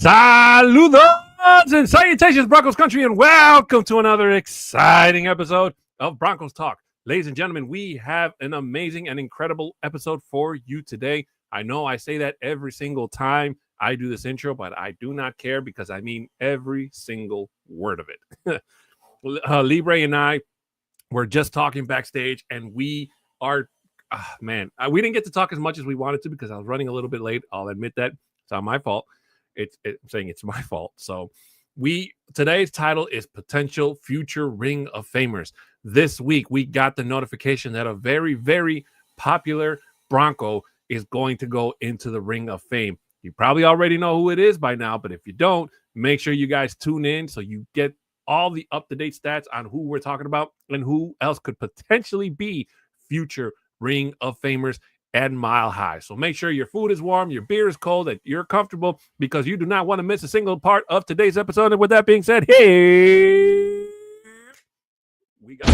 Saludos and salutations, Broncos Country, and welcome to another exciting episode of Broncos Talk. Ladies and gentlemen, we have an amazing and incredible episode for you today. I know I say that every single time I do this intro, but I do not care because I mean every single word of it. Libre and I were just talking backstage, and we are, we didn't get to talk as much as we wanted to because I was running a little bit late. I'll admit that. It's not my fault. I'm saying it's my fault. So today's title is Potential Future Ring of Famers. This week, we got the notification that a very, very popular Bronco is going to go into the Ring of Fame. You probably already know who it is by now, but if you don't, make sure you guys tune in so you get all the up-to-date stats on who we're talking about and who else could potentially be future Ring of Famers at Mile High. So make sure your food is warm, your beer is cold, that you're comfortable, because you do not want to miss a single part of today's episode. And with that being said, here we go.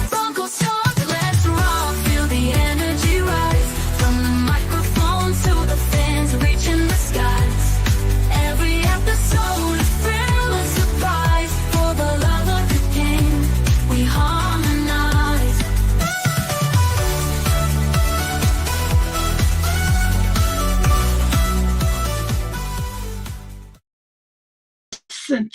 Broncos talk, let's rock, feel the energy rise. From the microphone to the fans reaching the skies. Every episode a thrill and surprise. For the love of the game, we harmonize.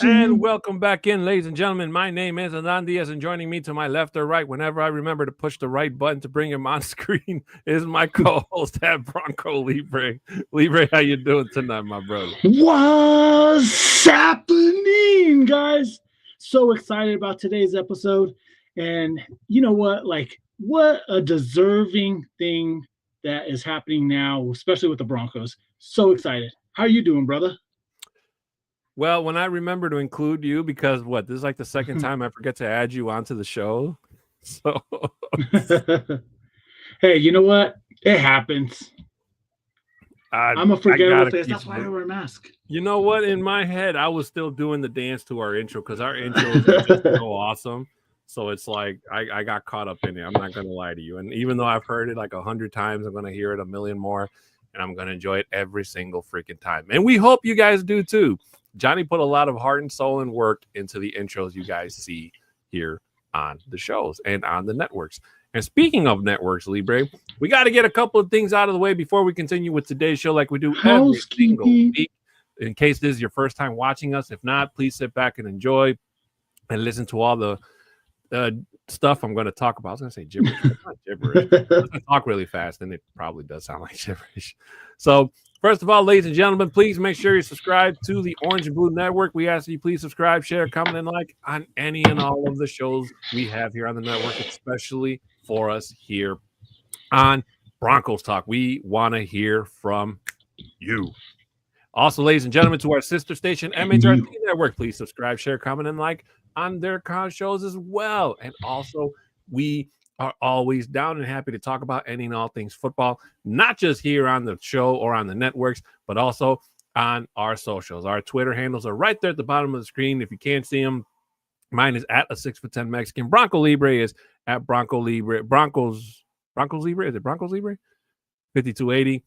And welcome back in, ladies and gentlemen. My name is Adan Diaz, and joining me to my left or right, whenever I remember to push the right button to bring him on screen, is my co-host at Bronco Libre. Libre, how you doing tonight, my brother? What's happening, guys? So excited about today's episode. And you know what? What a deserving thing that is happening now, especially with the Broncos. So excited. How are you doing, brother? Well, when I remember to include you, because this is like the second time I forget to add you onto the show. So, Hey, you know what? It happens. I'm a forgettable face. That's why I wear a mask. You know what? In my head, I was still doing the dance to our intro because our intro is just so awesome. So it's like I got caught up in it. I'm not going to lie to you. And even though I've heard it like 100 times, I'm going to hear it a million more. And I'm going to enjoy it every single freaking time. And we hope you guys do too. Johnny put a lot of heart and soul and work into the intros you guys see here on the shows and on the networks. And speaking of networks, Libre, we got to get a couple of things out of the way before we continue with today's show like we do every single week. In case this is your first time watching us, if not, please sit back and enjoy and listen to all the stuff I'm going to talk about. I was going to say gibberish, but not gibberish. I talk really fast, and it probably does sound like gibberish. So, first of all, ladies and gentlemen, please make sure you subscribe to the Orange and Blue Network. We ask that you please subscribe, share, comment, and like on any and all of the shows we have here on the network, especially for us here on Broncos Talk. We want to hear from you. Also, ladies and gentlemen, to our sister station, MHRT Network, please subscribe, share, comment, and like on their shows as well. And also, we are always down and happy to talk about any and all things football, not just here on the show or on the networks, but also on our socials. Our Twitter handles are right there at the bottom of the screen. If you can't see them, mine is at a 6'10" Mexican. Bronco Libre is at Bronco Libre. Broncos Libre? Is it Broncos Libre? 5280.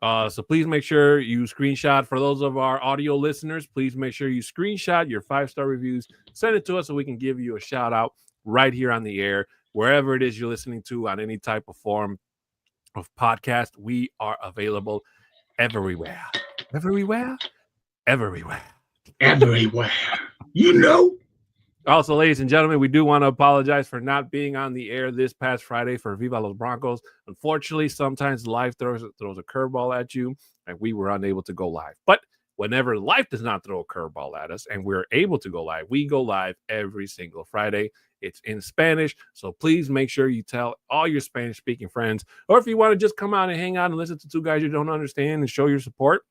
So please make sure you screenshot. For those of our audio listeners, please make sure you screenshot your 5-star reviews. Send it to us so we can give you a shout out right here on the air. Wherever it is you're listening to on any type of form of podcast, we are available everywhere. Everywhere? Everywhere. Everywhere. You know. Also, ladies and gentlemen, we do want to apologize for not being on the air this past Friday for Viva los Broncos. Unfortunately, sometimes life throws a curveball at you, and we were unable to go live. But whenever life does not throw a curveball at us and we're able to go live, we go live every single Friday It's in Spanish. So please make sure you tell all your Spanish speaking friends, or if you want to just come out and hang out and listen to two guys you don't understand and show your support,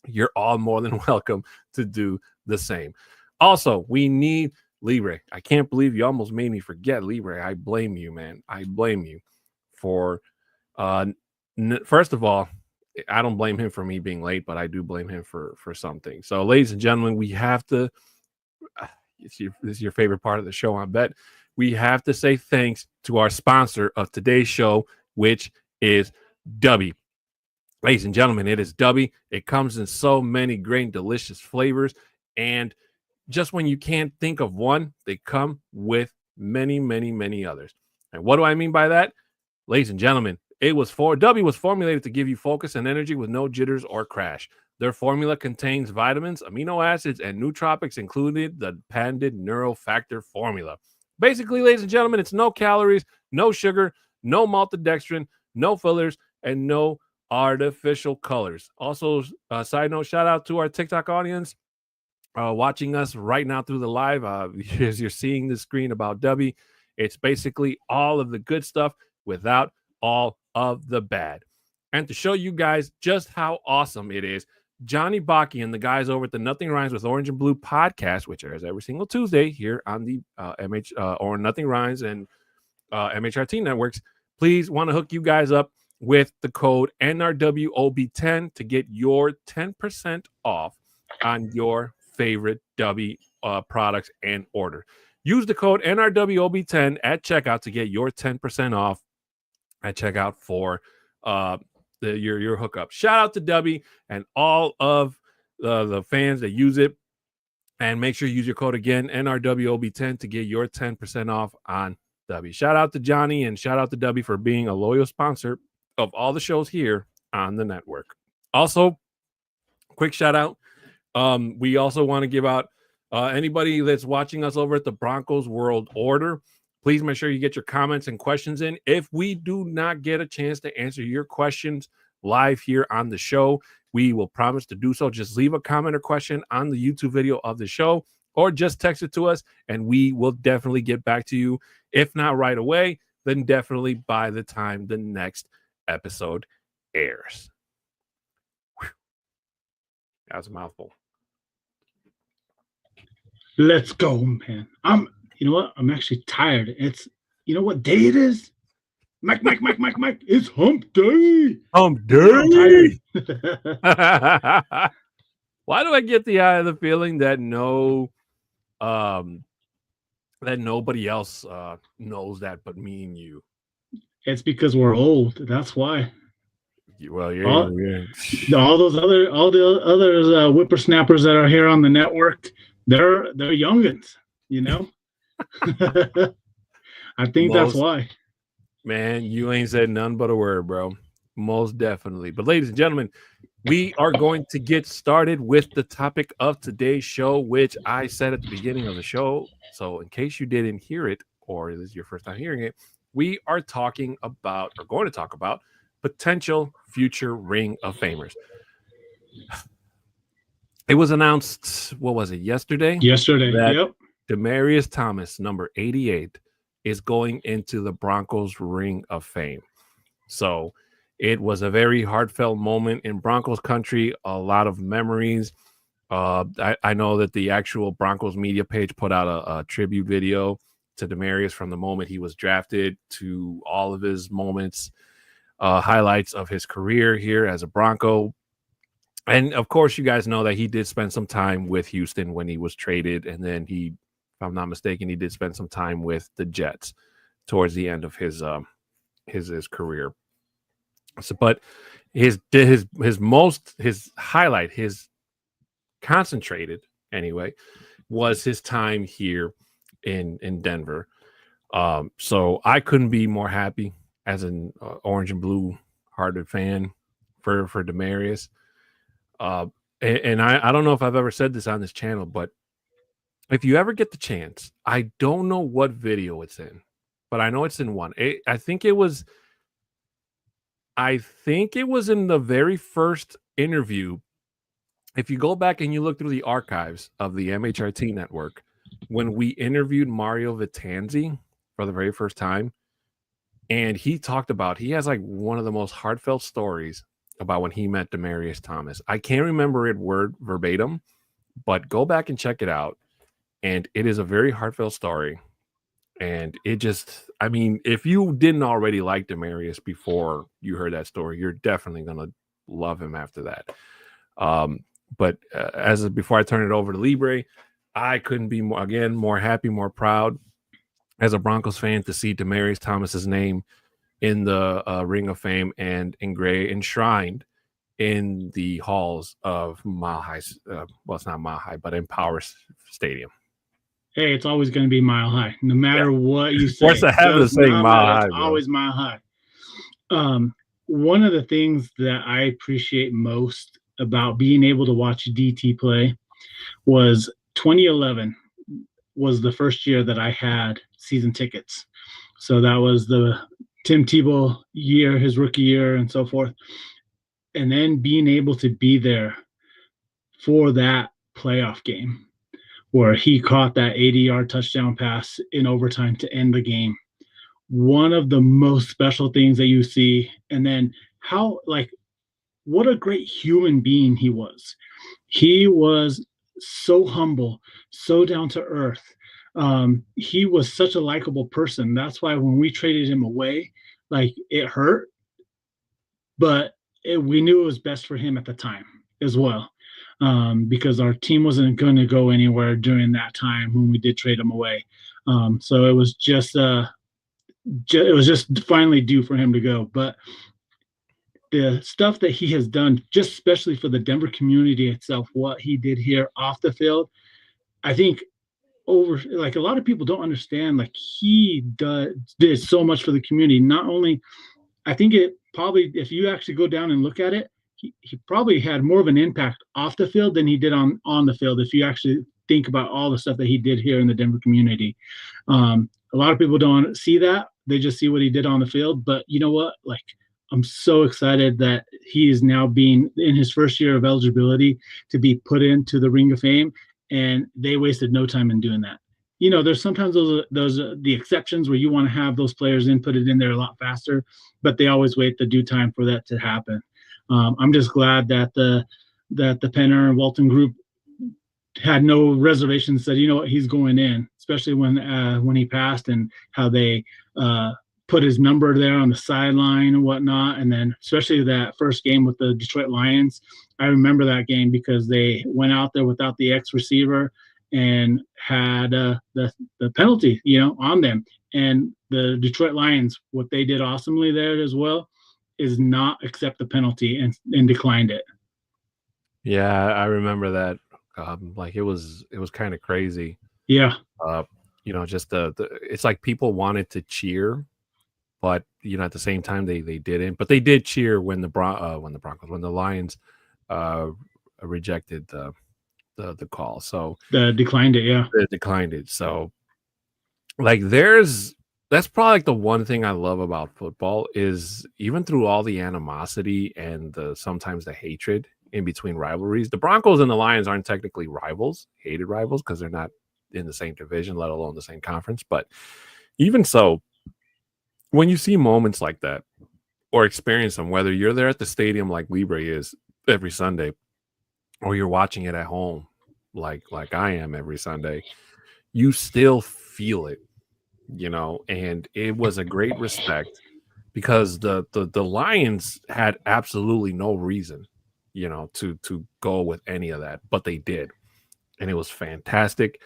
you're all more than welcome to do the same. Also, we need Libre. I can't believe you almost made me forget Libre. I blame you, man. I blame you for, first of all, I don't blame him for me being late, but I do blame him for something. So, ladies and gentlemen, we have to, this is your favorite part of the show, I bet. We have to say thanks to our sponsor of today's show, which is Dubby. Ladies and gentlemen, it is Dubby. It comes in so many great, delicious flavors. And just when you can't think of one, they come with many, many, many others. And what do I mean by that? Ladies and gentlemen, Dubby was formulated to give you focus and energy with no jitters or crash. Their formula contains vitamins, amino acids, and nootropics, including the patented neurofactor formula. Basically, ladies and gentlemen, it's no calories, no sugar, no maltodextrin, no fillers, and no artificial colors. Also, side note, shout out to our TikTok audience watching us right now through the live. As you're seeing the screen about Dubby, it's basically all of the good stuff without all of the bad. And to show you guys just how awesome it is, Johnny Baki and the guys over at the Nothing Rhymes with Orange and Blue podcast, which airs every single Tuesday here on the or Nothing Rhymes and MHRT networks, please want to hook you guys up with the code NRWOB10 to get your 10% off on your favorite Dubby products and order. Use the code NRWOB10 at checkout to get your 10% off at checkout for your hookup. Shout out to Dubby and all of the fans that use it. And make sure you use your code again, NRWOB10, to get your 10% off on Dubby. Shout out to Johnny and shout out to Dubby for being a loyal sponsor of all the shows here on the network. Also, quick shout out. We also want to give out anybody that's watching us over at the Broncos World Order. Please make sure you get your comments and questions in. If we do not get a chance to answer your questions live here on the show, we will promise to do so. Just leave a comment or question on the YouTube video of the show, or just text it to us, and we will definitely get back to you. If not right away, then definitely by the time the next episode airs. Whew. That was a mouthful. Let's go, man. You know what? I'm actually tired. You know what day it is? Mike. It's hump day. Hump day. Why do I get the feeling that that nobody else knows that but me and you? It's because we're old. That's why. Well, all the other whippersnappers that are here on the network, they're youngins, you know. I think that's why. Man, you ain't said none but a word, bro. Most definitely. But ladies and gentlemen, we are going to get started with the topic of today's show, which I said at the beginning of the show. So in case you didn't hear it, or this is your first time hearing it, we are going to talk about potential future Ring of Famers. It was announced, what was it, yesterday? Yep. Demaryius Thomas, number 88, is going into the Broncos Ring of Fame. So it was a very heartfelt moment in Broncos country, a lot of memories. I know that the actual Broncos media page put out a tribute video to Demaryius from the moment he was drafted to all of his moments, highlights of his career here as a Bronco. And of course, you guys know that he did spend some time with Houston when he was traded. And then if I'm not mistaken, he did spend some time with the Jets towards the end of his career. So, but his highlight, his concentrated anyway, was his time here in Denver. So I couldn't be more happy as an orange and blue hearted fan for Demaryius. And I don't know if I've ever said this on this channel, but if you ever get the chance, I don't know what video it's in, but I know it's in one. I think it was in the very first interview. If you go back and you look through the archives of the MHRT network, when we interviewed Mario Vitanzi for the very first time, and he talked about, he has like one of the most heartfelt stories about when he met Demaryius Thomas. I can't remember it word verbatim, but go back and check it out. And it is a very heartfelt story. And it just, I mean, if you didn't already like Demaryius before you heard that story, you're definitely going to love him after that. But before I turn it over to Libre, I couldn't be more happy, more proud as a Broncos fan to see Demaryius Thomas's name in the Ring of Fame and enshrined in the halls of Mile High. Well, it's not Mile High, but Empower Stadium. Hey, it's always going to be Mile High, no matter what you say. What's the habit of saying Mile High? It's always Mile High. One of the things that I appreciate most about being able to watch DT play was 2011 was the first year that I had season tickets. So that was the Tim Tebow year, his rookie year, and so forth. And then being able to be there for that playoff game where he caught that 80-yard touchdown pass in overtime to end the game. One of the most special things that you see, and then how, like, what a great human being he was. He was so humble, so down to earth. He was such a likable person. That's why when we traded him away, like, it hurt, but we knew it was best for him at the time as well. Because our team wasn't going to go anywhere during that time when we did trade him away. So it was just finally due for him to go. But the stuff that he has done, just especially for the Denver community itself, what he did here off the field, I think a lot of people don't understand, like, he did so much for the community. Not only, I think it probably, if you actually go down and look at it, he probably had more of an impact off the field than he did on the field, if you actually think about all the stuff that he did here in the Denver community. A lot of people don't see that. They just see what he did on the field. But you know what? Like, I'm so excited that he is now being in his first year of eligibility to be put into the Ring of Fame, and they wasted no time in doing that. You know, there's sometimes those the exceptions where you want to have those players put it in there a lot faster, but they always wait the due time for that to happen. I'm just glad that the Penner and Walton group had no reservations, said, you know what, he's going in, especially when he passed, and how they put his number there on the sideline and whatnot. And then especially that first game with the Detroit Lions, I remember that game because they went out there without the X receiver and had the penalty, on them. And the Detroit Lions, what they did awesomely there as well is not accept the penalty and declined it. Yeah, I remember that. Like, it was kind of crazy. Yeah. Just it's like people wanted to cheer, but at the same time they didn't. But they did cheer when the Lions rejected the call. So they declined it. Yeah, they declined it. So, like, that's probably like the one thing I love about football is, even through all the animosity and sometimes the hatred in between rivalries, the Broncos and the Lions aren't technically hated rivals, because they're not in the same division, let alone the same conference. But even so, when you see moments like that or experience them, whether you're there at the stadium like Libre is every Sunday, or you're watching it at home like I am every Sunday, you still feel it. And it was a great respect, because the Lions had absolutely no reason, to go with any of that, but they did. And it was fantastic.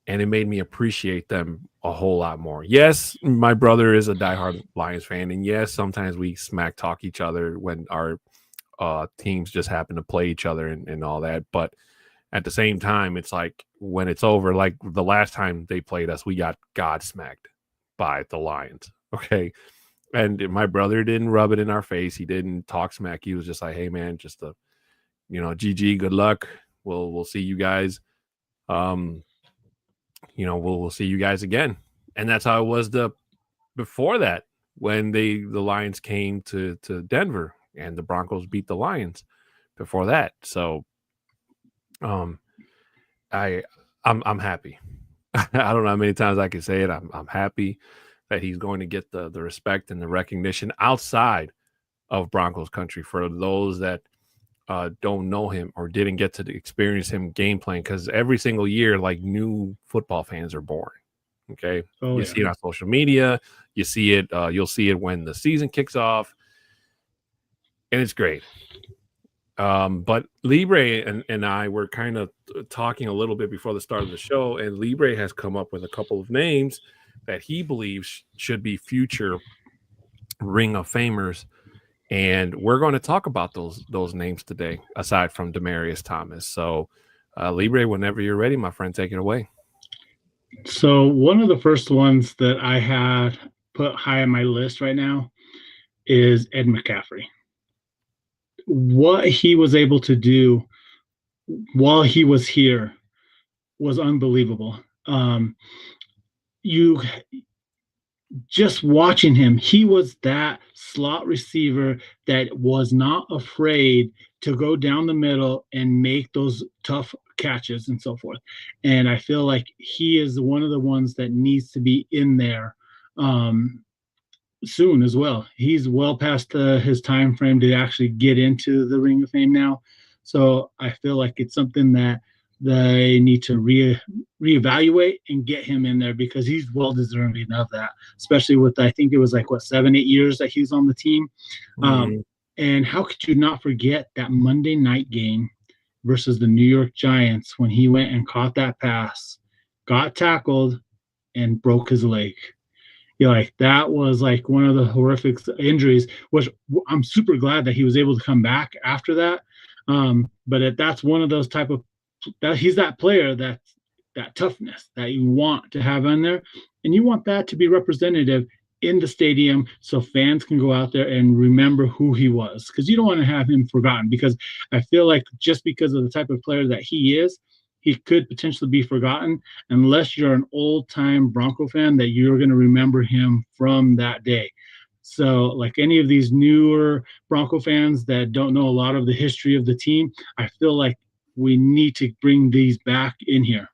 And it made me appreciate them a whole lot more. Yes, my brother is a diehard Lions fan. And yes, sometimes we smack talk each other when our teams just happen to play each other and all that. But at the same time, it's like, when it's over, like the last time they played us, we got godsmacked by the Lions. Okay. And my brother didn't rub it in our face. He didn't talk smack. He was just like, hey man, just GG, good luck. We'll see you guys. We'll see you guys again. And that's how it was before that, when the Lions came to Denver and the Broncos beat the Lions before that. So I'm happy. I don't know how many times I can say it. I'm happy that he's going to get the respect and the recognition outside of Broncos country for those that don't know him or didn't get to experience him game playing, because every single year, like, new football fans are born. Okay. You see it on social media. You see it. You'll see it when the season kicks off. And it's great. But Libre and I were kind of talking a little bit before the start of the show, and Libre has come up with a couple of names that he believes should be future Ring of Famers. And we're going to talk about those names today, aside from Demaryius Thomas. So, Libre, whenever you're ready, my friend, take it away. So one of the first ones that I had put high on my list right now is Ed McCaffrey. What he was able to do while he was here was unbelievable. You just watching him, he was that slot receiver that was not afraid to go down the middle and make those tough catches and so forth. And I feel like he is one of the ones that needs to be in there soon as well. He's well past his time frame to actually get into the Ring of Fame now. So I feel like it's something that they need to reevaluate and get him in there, because he's well deserving of that, especially with, I think it was like, what, 7-8 years that he's on the team. And how could you not forget that Monday night game versus the New York Giants when he went and caught that pass, got tackled, and broke his leg? Like, that was like one of the horrific injuries, which I'm super glad that he was able to come back after that. But that's one of those type of, that he's that player, that toughness that you want to have in there, and you want that to be representative in the stadium so fans can go out there and remember who he was, because you don't want to have him forgotten, because I feel like just because of the type of player that he is, he could potentially be forgotten unless you're an old-time Bronco fan that you're going to remember him from that day. So like any of these newer Bronco fans that don't know a lot of the history of the team, I feel like we need to bring these back in here.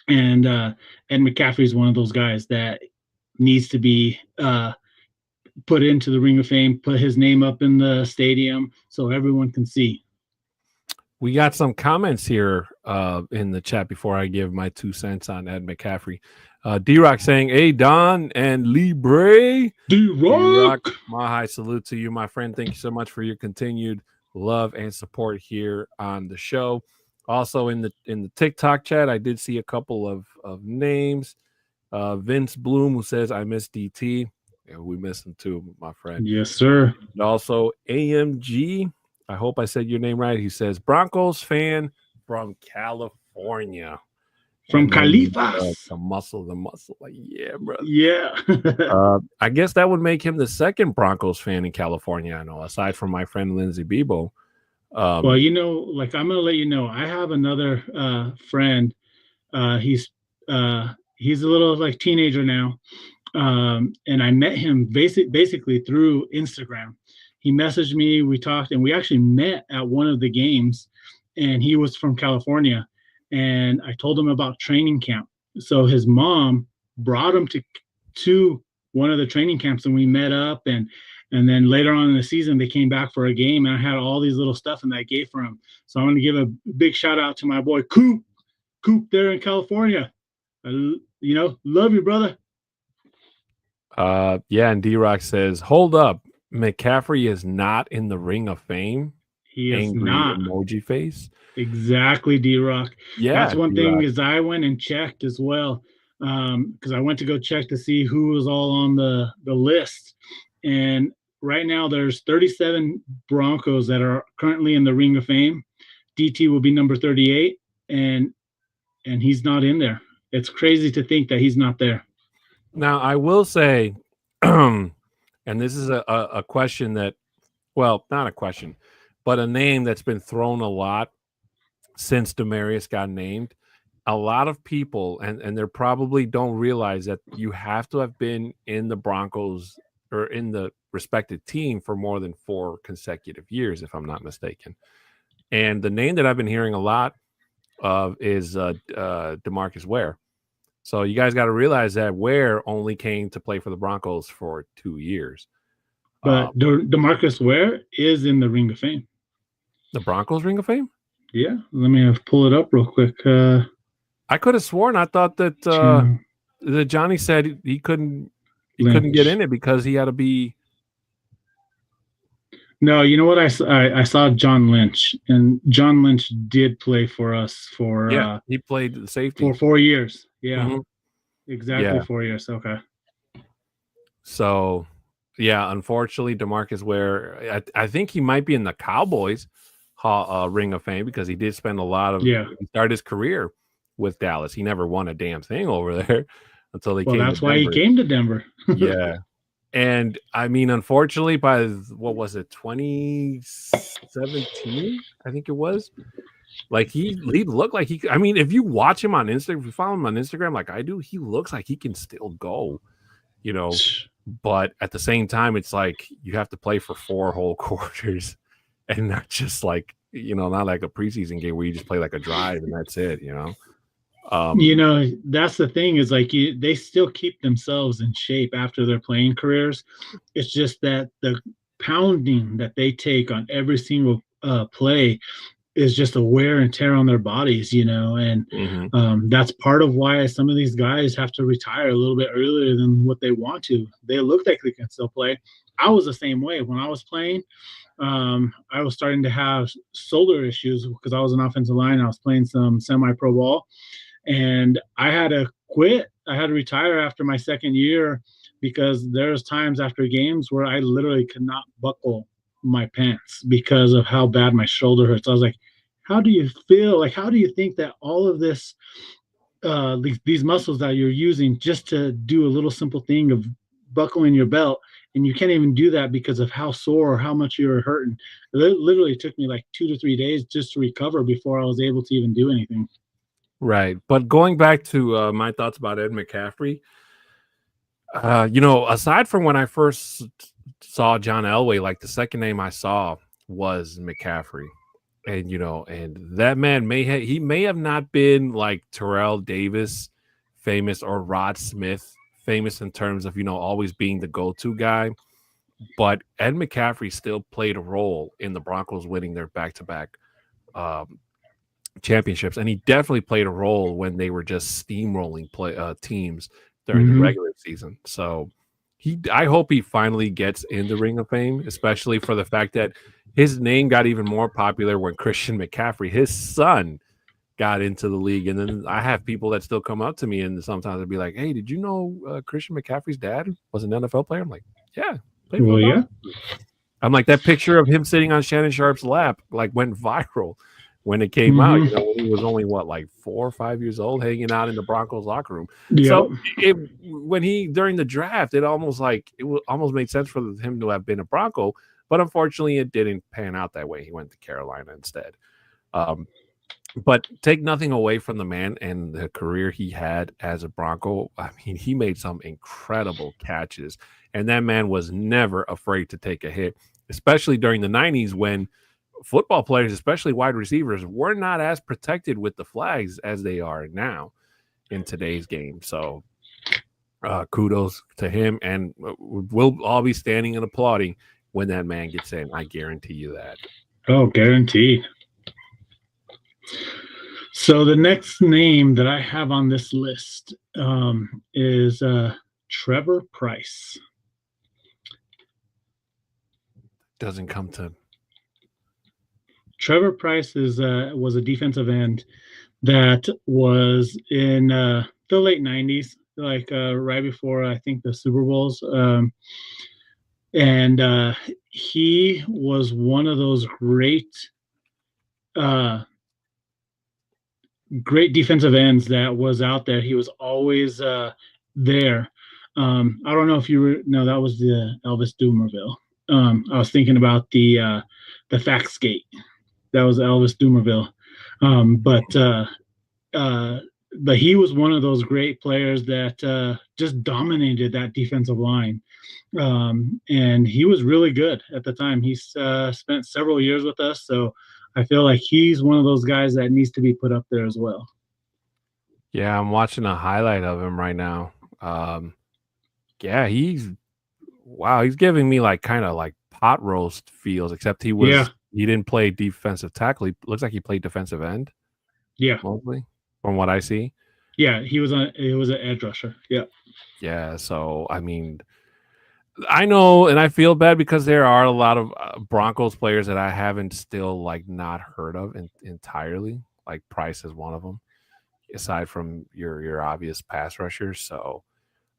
And Ed McCaffrey is one of those guys that needs to be put into the Ring of Fame, put his name up in the stadium so everyone can see. We got some comments here in the chat before I give my 2 cents on Ed McCaffrey. D-Rock saying, "Hey, Don and Libre." D-Rock, my high salute to you, my friend. Thank you so much for your continued love and support here on the show. Also in the TikTok chat, I did see a couple of names. Vince Bloom, who says, "I miss DT." Yeah, we miss him too, my friend. Yes, sir. And also AMG, I hope I said your name right. He says, "Broncos fan from California." From Califas. The muscle. Like, yeah, brother. Yeah. I guess that would make him the second Broncos fan in California, I know, aside from my friend Lindsay Bebo. Well, you know, like, I'm going to let you know, I have another friend. He's a little like teenager now. And I met him basically through Instagram. He messaged me, we talked, and we actually met at one of the games, and he was from California. And I told him about training camp. So his mom brought him to one of the training camps, and we met up, and then later on in the season, they came back for a game, and I had all these little stuff in that gave for him. So I'm going to give a big shout out to my boy Coop there in California. Love you, brother. Yeah, and D-Rock says, "Hold up, McCaffrey is not in the Ring of Fame." He is Angry not. Emoji face. Exactly, D-Rock. Yeah, that's one D-Rock. thing is I went and checked as well, because I went to go check to see who was all on the list. And right now there's 37 Broncos that are currently in the Ring of Fame. DT will be number 38, and he's not in there. It's crazy to think that he's not there. Now, I will say, and this is a question that, well, not a question, but a name that's been thrown a lot since Demaryius got named. A lot of people, and they probably don't realize that you have to have been in the Broncos or in the respected team for more than 4 consecutive years, if I'm not mistaken. And the name that I've been hearing a lot of is DeMarcus Ware. So you guys got to realize that Ware only came to play for the Broncos for 2 years. But Demaryius Ware is in the Ring of Fame. The Broncos Ring of Fame? Yeah, let me pull it up real quick. I could have sworn I thought that that Johnny said he couldn't get in it because he had to be. No, you know what? I saw John Lynch, and John Lynch did play for us for he played the safety for 4 years. Yeah, Mhm. exactly 4 years. Okay. So, yeah, unfortunately, Demaryius Ware, I think he might be in the Cowboys Ring of Fame because he did spend a lot of. Yeah. He started his career with Dallas. He never won a damn thing over there until they came. That's why he came to Denver. Yeah. And I mean, unfortunately, by what was it, 2017? I think it was. Like he looked like he. I mean, if you watch him on Instagram, if you follow him on Instagram, like I do, he looks like he can still go. You know, but at the same time, it's like you have to play for 4 whole quarters, and not just like not like a preseason game where you just play like a drive and that's it. That's the thing is like they still keep themselves in shape after their playing careers. It's just that the pounding that they take on every single play is just a wear and tear on their bodies, and that's part of why some of these guys have to retire a little bit earlier than what they want to. They look like they can still play. I was the same way when I was playing. I was starting to have shoulder issues because I was an offensive line. I was playing some semi-pro ball. And I had to quit. I had to retire after my second year because there's times after games where I literally could not buckle my pants because of how bad my shoulder hurts. I was like, how do you feel? Like, how do you think that all of this, these muscles that you're using just to do a little simple thing of buckling your belt, and you can't even do that because of how sore or how much you were hurting? It literally took me like 2 to 3 days just to recover before I was able to even do anything. Right. But going back to my thoughts about Ed McCaffrey, aside from when I first saw John Elway, like the second name I saw was McCaffrey. And, and that man may have not been like Terrell Davis famous or Rod Smith famous in terms of, always being the go-to guy. But Ed McCaffrey still played a role in the Broncos winning their back-to-back championships, and he definitely played a role when they were just steamrolling teams during the regular season. So I hope he finally gets in the Ring of Fame, especially for the fact that his name got even more popular when Christian McCaffrey, his son, got into the league. And then I have people that still come up to me and sometimes they'll be like, hey, did you know Christian McCaffrey's dad was an NFL player? I'm like, yeah. Yeah. I'm like, that picture of him sitting on Shannon Sharp's lap like went viral when it came out, when he was only 4 or 5 years old, hanging out in the Broncos locker room. Yep. So during the draft, it almost made sense for him to have been a Bronco, but unfortunately it didn't pan out that way. He went to Carolina instead. But take nothing away from the man and the career he had as a Bronco. I mean, he made some incredible catches, and that man was never afraid to take a hit, especially during the 90s when football players, especially wide receivers, were not as protected with the flags as they are now in today's game. So kudos to him, and we'll all be standing and applauding when that man gets in. I guarantee you that. Oh, guaranteed. So the next name that I have on this list is Trevor Pryce. Doesn't come to. Trevor Pryce was a defensive end that was in the late 90s, like right before I think the Super Bowls. And he was one of those great defensive ends that was out there. He was always there. I don't know if no, that was the Elvis Dumervil. I was thinking about the fax skate. That was Elvis Dumervil. But he was one of those great players that just dominated that defensive line. And he was really good at the time. He spent several years with us, so I feel like he's one of those guys that needs to be put up there as well. Yeah, I'm watching a highlight of him right now. Yeah, he's giving me like kind of like pot roast feels, except Yeah, he didn't play defensive tackle. He looks like he played defensive end yeah, mostly, from what I see. yeah. He was an edge rusher. Yeah, Yeah, so I mean, I know, and I feel bad because there are a lot of Broncos players that I haven't still like not heard of entirely. Like Price is one of them, aside from your obvious pass rushers. So,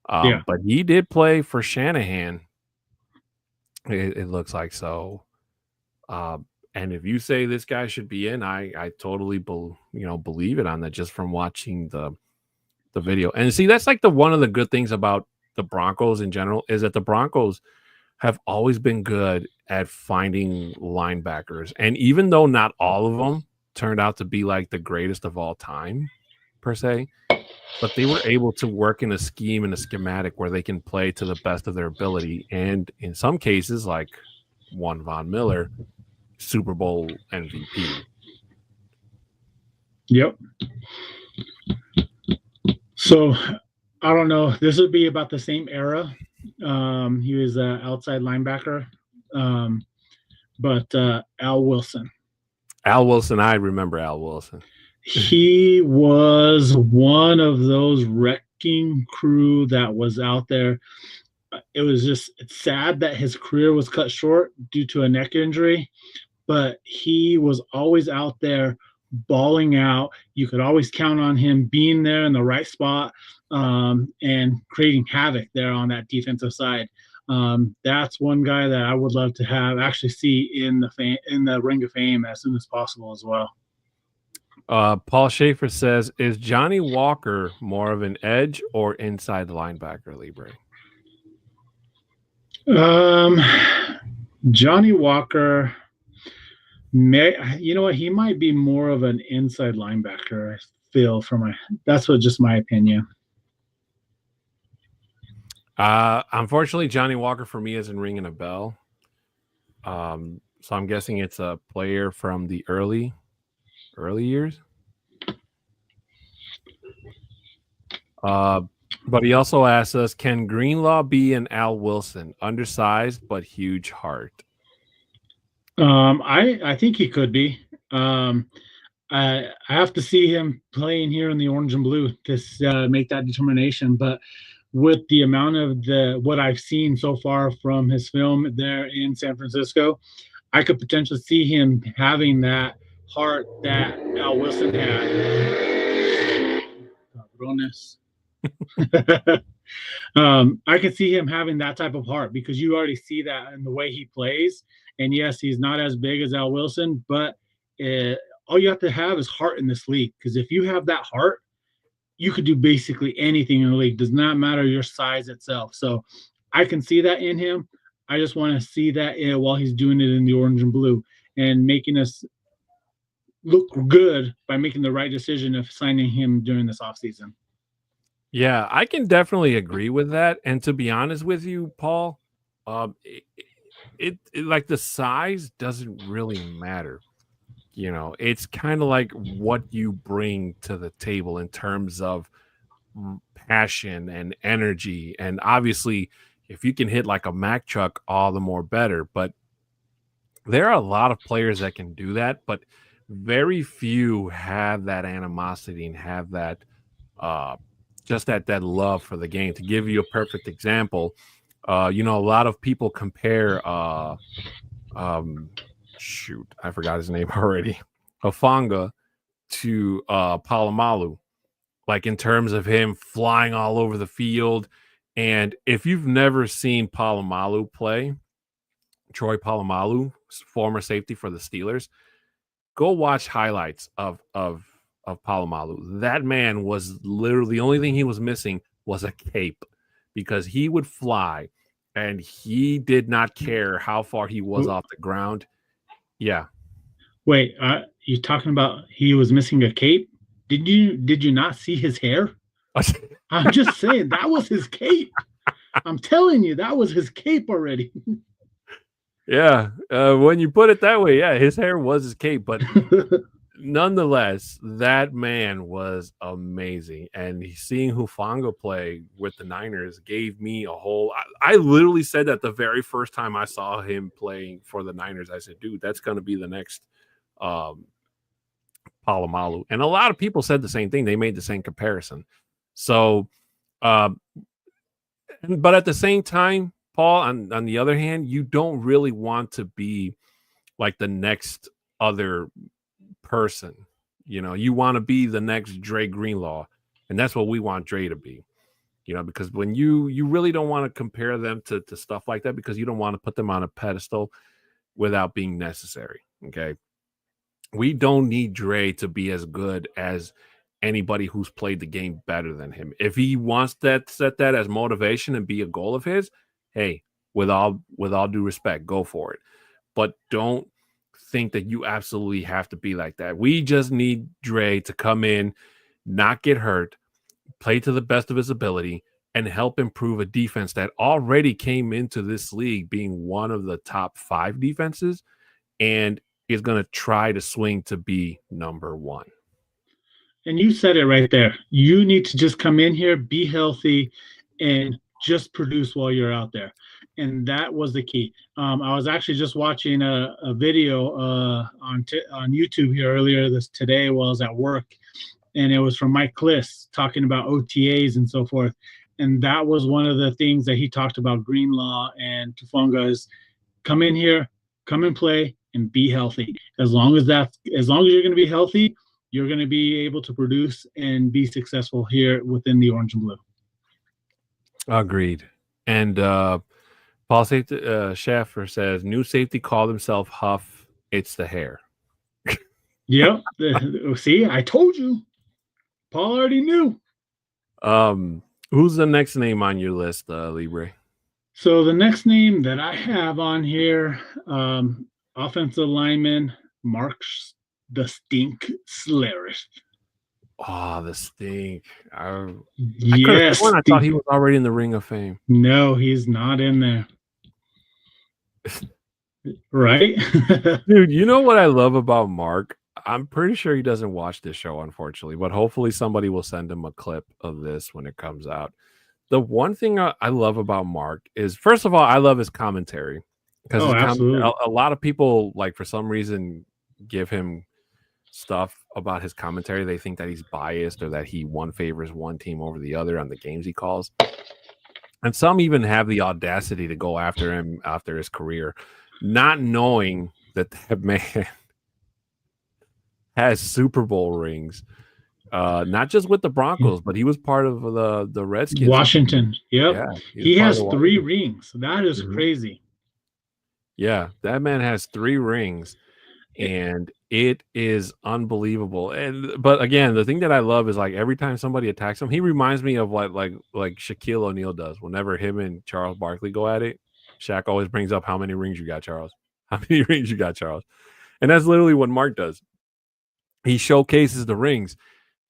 yeah, but he did play for Shanahan. It looks like so. And if you say this guy should be in, I totally believe it on that just from watching the video. And see, that's like the one of the good things about the Broncos in general is that the Broncos have always been good at finding linebackers. And even though not all of them turned out to be like the greatest of all time, per se, but they were able to work in a scheme and a schematic where they can play to the best of their ability. And in some cases, like one Von Miller, Super Bowl MVP. yep. So I don't know. This would be about the same era. He was an outside linebacker, but Al Wilson. Al Wilson, I remember Al Wilson. He was one of those wrecking crew that was out there. It was just it's sad that his career was cut short due to a neck injury, but he was always out there balling out. You could always count on him being there in the right spot and creating havoc there on that defensive side. That's one guy that I would love to have actually see in the Ring of Fame as soon as possible as well. Paul Schaefer says, "Is Johnny Walker more of an edge or inside linebacker, Libre?" Johnny Walker you know what, he might be more of an inside linebacker. I feel that's just my opinion. Unfortunately, Johnny Walker for me isn't ringing a bell. So I'm guessing it's a player from the early years. But he also asks us, can Greenlaw be an Al Wilson, undersized but huge heart? I think he could be. I have to see him playing here in the orange and blue to make that determination. But with the amount of what I've seen so far from his film there in San Francisco, I could potentially see him having that heart that Al Wilson had. Cabrones. I could see him having that type of heart because you already see that in the way he plays. And yes, he's not as big as Al Wilson, but all you have to have is heart in this league. Because if you have that heart, you could do basically anything in the league. Does not matter your size itself. So I can see that in him. I just want to see that while he's doing it in the orange and blue and making us look good by making the right decision of signing him during this offseason. Yeah, I can definitely agree with that. And to be honest with you, Paul, it like the size doesn't really matter. You know, it's kind of like what you bring to the table in terms of passion and energy. And obviously, if you can hit like a Mack truck, all the more better. But there are a lot of players that can do that, but very few have that animosity and have that just that love for the game. To give you a perfect example, a lot of people compare shoot, I forgot his name already, Hufanga to Palomalu, like in terms of him flying all over the field. And if you've never seen Palomalu play, Troy Palomalu, former safety for the Steelers, go watch highlights of Palomalu. That man was literally the only thing he was missing was a cape because he would fly and he did not care how far he was off the ground. Yeah. Wait, you talking about he was missing a cape? Did you not see his hair? I'm just saying that was his cape. I'm telling you, that was his cape already. Yeah, when you put it that way, yeah, his hair was his cape, but nonetheless, that man was amazing. And seeing Hufanga play with the Niners gave me a whole. I literally said that the very first time I saw him playing for the Niners. I said, dude, that's going to be the next Palomalu. And a lot of people said the same thing. They made the same comparison. So, but at the same time, Paul, on the other hand, you don't really want to be like the next other person. You know, you want to be the next Dre Greenlaw. And that's what we want Dre to be. You know, because when you really don't want to compare them to stuff like that, because you don't want to put them on a pedestal without being necessary. Okay. We don't need Dre to be as good as anybody who's played the game better than him. If he wants that, set that as motivation and be a goal of his, hey, with all due respect, go for it. But don't think that you absolutely have to be like that. We just need Dre to come in, not get hurt, play to the best of his ability, and help improve a defense that already came into this league being one of the top 5 defenses and is going to try to swing to be number 1. And you said it right there. You need to just come in here, be healthy, and just produce while you're out there. And that was the key. I was actually just watching a video on YouTube here earlier today while I was at work, and it was from Mike Kliss talking about OTAs and so forth. And that was one of the things that he talked about Greenlaw and Hufanga is come in here, come and play, and be healthy. As long as you're going to be healthy, you're going to be able to produce and be successful here within the orange and blue. Agreed. And Paul Schaffer says, new safety called himself Huff. It's the hair. Yep. See, I told you. Paul already knew. Who's the next name on your list, Libre? So the next name that I have on here, offensive lineman Mark the Stink Schlereth. Oh, the Stink. Yes. I thought he was already in the Ring of Fame. No, he's not in there. Right? Dude, you know what I love about Mark? I'm pretty sure he doesn't watch this show, unfortunately, but hopefully somebody will send him a clip of this when it comes out. The one thing I love about Mark is, first of all, I love his commentary. Because a lot of people, like, for some reason, give him stuff about his commentary. They think that he's biased or that he favors one team over the other on the games he calls. And some even have the audacity to go after him after his career, not knowing that man has Super Bowl rings, not just with the Broncos, but he was part of the Redskins. Washington. Yep. Yeah, he has 3 rings. That is crazy. Yeah, that man has 3 rings, and it is unbelievable. But again, the thing that I love is, like, every time somebody attacks him, he reminds me of like Shaquille O'Neal does. Whenever him and Charles Barkley go at it, Shaq always brings up, how many rings you got, Charles? How many rings you got, Charles? And that's literally what Mark does. He showcases the rings,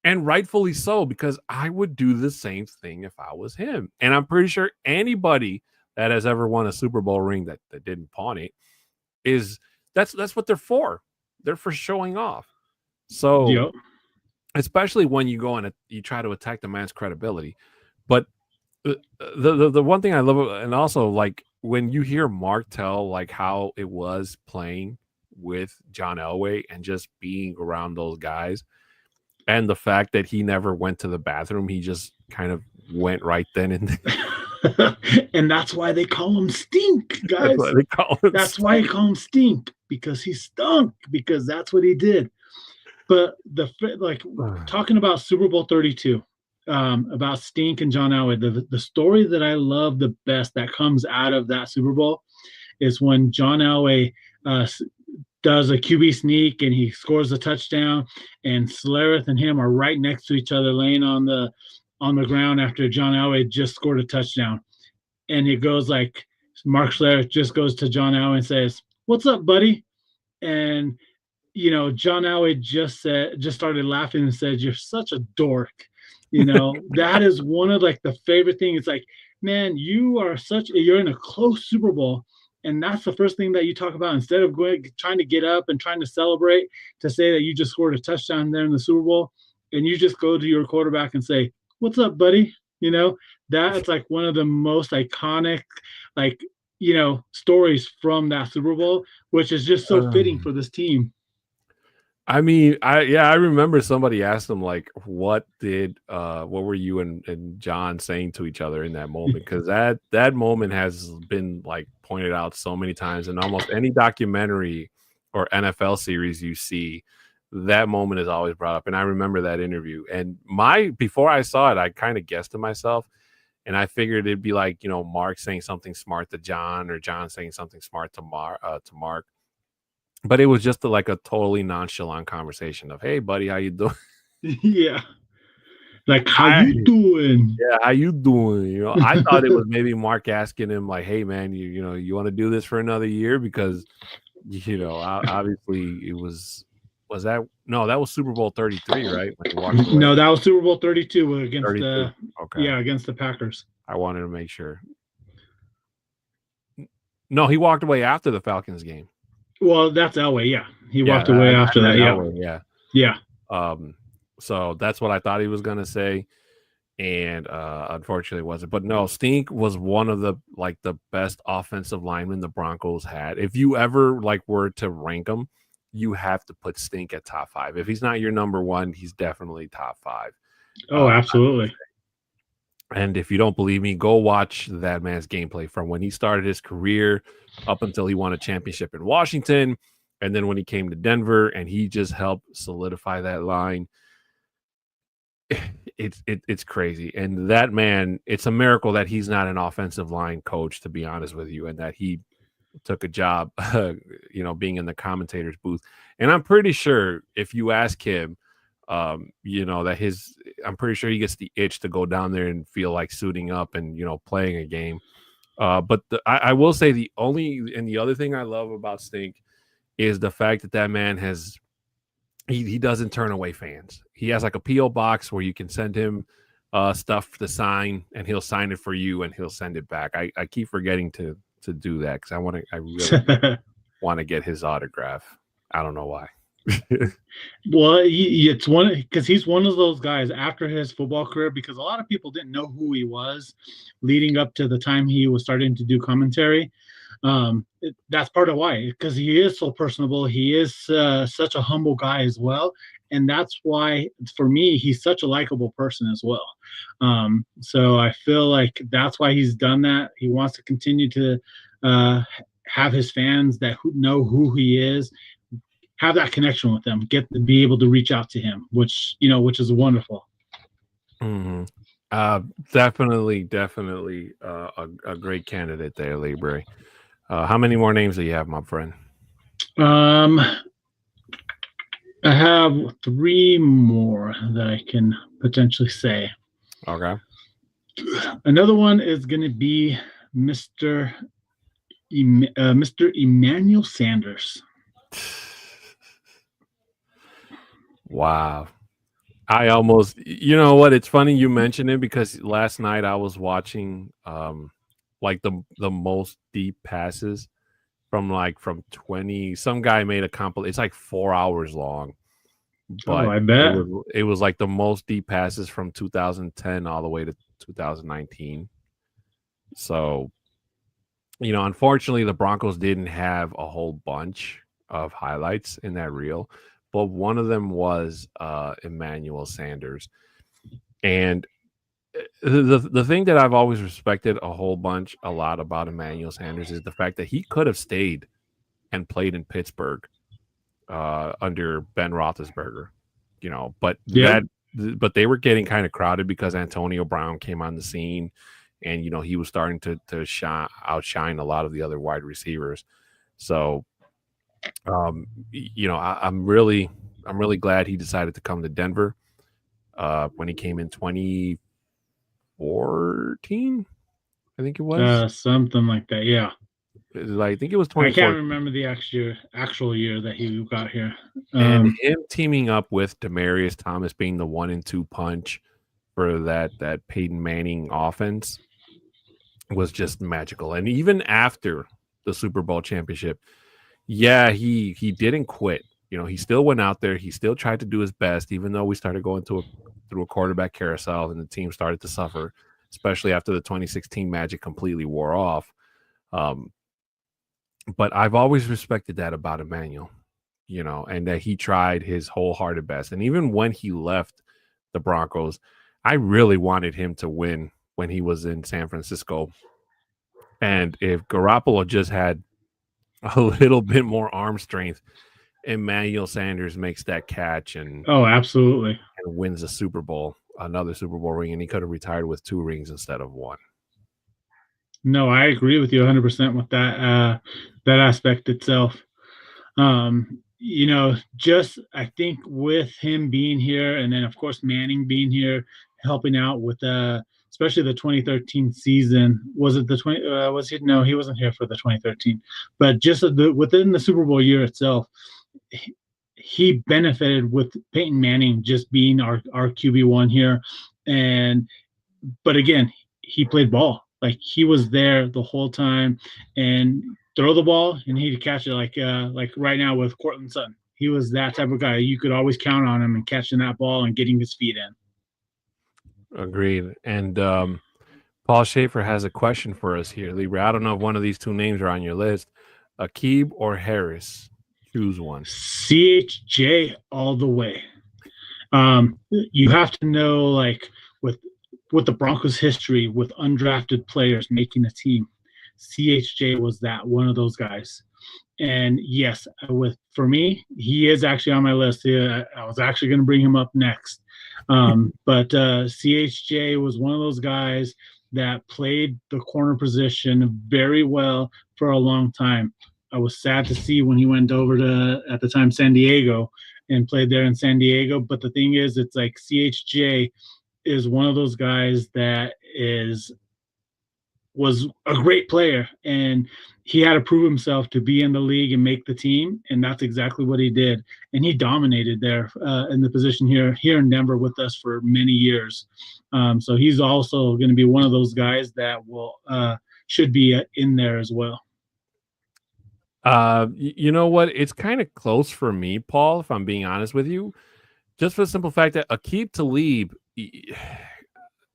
and rightfully so, because I would do the same thing if I was him. And I'm pretty sure anybody that has ever won a Super Bowl ring that didn't pawn it that's what they're for. They're for showing off. So, yep. Especially when you go and you try to attack the man's credibility. But the one thing I love, and also, like, when you hear Mark tell, like, how it was playing with John Elway and just being around those guys, and the fact that he never went to the bathroom, he just kind of went right then and there. And that's why they call him Stink, guys. That's why they call him Stink, because he stunk, because that's what he did. But talking about Super Bowl 32, about Stink and John Elway, the story that I love the best that comes out of that Super Bowl is when John Elway does a QB sneak and he scores a touchdown, and Schlereth and him are right next to each other, laying on the ground after John Elway just scored a touchdown. And it goes like, Mark Schlereth just goes to John Elway and says, "What's up, buddy?" And, John Elway just started laughing and said, "You're such a dork." That is one of, like, the favorite thing. It's like, man, you're in a close Super Bowl And that's the first thing that you talk about instead of trying to get up and trying to celebrate to say that you just scored a touchdown there in the Super Bowl, and you just go to your quarterback and say, "What's up, buddy?" That's like one of the most iconic, like, stories from that Super Bowl, which is just so fitting for this team. I mean, I remember somebody asked him like, what were you and John saying to each other in that moment? Because that moment has been like pointed out so many times in almost any documentary or NFL series you see. That moment is always brought up, and I remember that interview. And before I saw it, I kind of guessed to myself, and I figured it'd be like Mark saying something smart to John, or John saying something smart to Mark. But it was just like a totally nonchalant conversation of, "Hey, buddy, how you doing?" Yeah, like, how you doing? Yeah, how you doing? I thought it was maybe Mark asking him like, "Hey, man, you want to do this for another year?" Because obviously it was that was Super Bowl 33, right? No, that was Super Bowl 32 against 32. Okay. against the Packers. I wanted to make sure. No, he walked away after the Falcons game. Well, that's Elway. Yeah, he walked away after that. Elway, yeah. So that's what I thought he was gonna say, and unfortunately, it wasn't. But no, Stink was one of the best offensive linemen the Broncos had. If you ever were to rank them, you have to put Stink at top 5. If he's not your number 1, he's definitely top 5. Oh, absolutely. And if you don't believe me, go watch that man's gameplay from when he started his career up until he won a championship in Washington, and then when he came to Denver, and he just helped solidify that line. It's crazy. And that man, it's a miracle that he's not an offensive line coach, to be honest with you, and that he took a job, being in the commentator's booth. And I'm pretty sure if you ask him, I'm pretty sure he gets the itch to go down there and feel like suiting up and, playing a game. But I will say the other thing I love about Stink is the fact that man he doesn't turn away fans. He has like a P.O. box where you can send him stuff to sign, and he'll sign it for you and he'll send it back. I keep forgetting to do that because I really want to get his autograph. I don't know why. Well, it's one because he's one of those guys after his football career, because a lot of people didn't know who he was leading up to the time he was starting to do commentary. That's part of why, because he is so personable. He is such a humble guy as well, and that's why for me he's such a likable person as well. So I feel like that's why he's done that. He wants to continue to have his fans that know who he is, have that connection with them, get to be able to reach out to him, which is wonderful. Mm-hmm. Definitely a great candidate there, Libre. How many more names do you have, my friend? I have 3 more that I can potentially say. Okay. Another one is going to be Mr. Emmanuel Sanders. Wow. I almost, what? It's funny you mentioned it because last night I was watching the most deep passes from 20. Some guy made a compilation. It's like 4 hours long. But I bet it was like the most deep passes from 2010 all the way to 2019. So, unfortunately, the Broncos didn't have a whole bunch of highlights in that reel, but one of them was Emmanuel Sanders. And the thing that I've always respected a lot about Emmanuel Sanders is the fact that he could have stayed and played in Pittsburgh under Ben Roethlisberger, but but they were getting kind of crowded because Antonio Brown came on the scene, and he was starting to outshine a lot of the other wide receivers. So, I'm really glad he decided to come to Denver when he came in 2014, I think it was something like that. Yeah. I think it was 2014. I can't remember the actual year that he got here. And him teaming up with Demaryius Thomas being the 1 and 2 punch for that Peyton Manning offense was just magical. And even after the Super Bowl championship. Yeah, he didn't quit. He still went out there. He still tried to do his best, even though we started going through a quarterback carousel and the team started to suffer, especially after the 2016 magic completely wore off. But I've always respected that about Emmanuel, and that he tried his wholehearted best. And even when he left the Broncos, I really wanted him to win when he was in San Francisco. And if Garoppolo just had a little bit more arm strength, Emmanuel Sanders makes that catch and absolutely, and wins a Super Bowl, another Super Bowl ring, and he could have retired with 2 rings instead of 1. No, I agree with you 100% with that aspect itself. Just I think with him being here, and then of course Manning being here, helping out with especially the 2013 season. Was it the 20? Was he? No, he wasn't here for the 2013. But just within the Super Bowl year itself, he benefited with Peyton Manning just being our QB1 here, but again, he played ball. Like he was there the whole time and throw the ball and he'd catch it like right now with Cortland Sutton. He was that type of guy. You could always count on him and catching that ball and getting his feet in. Agreed. And Paul Schaefer has a question for us here, Libra. I don't know if one of these 2 names are on your list. Aqib or Harris? Choose one. CHJ all the way. You have to know, like, with the Broncos history with undrafted players making a team, CHJ was one of those guys. And yes, for me, he is actually on my list. I was actually going to bring him up next. But CHJ was one of those guys that played the corner position very well for a long time. I was sad to see when he went over to, at the time, San Diego and played there in San Diego. But the thing is, it's like CHJ is one of those guys that was a great player, and he had to prove himself to be in the league and make the team, and that's exactly what he did. And he dominated there in the position here in Denver with us for many years. So he's also going to be one of those guys that should be in there as well. You know what? It's kind of close for me, Paul, if I'm being honest with you, just for the simple fact that Aqib Talib,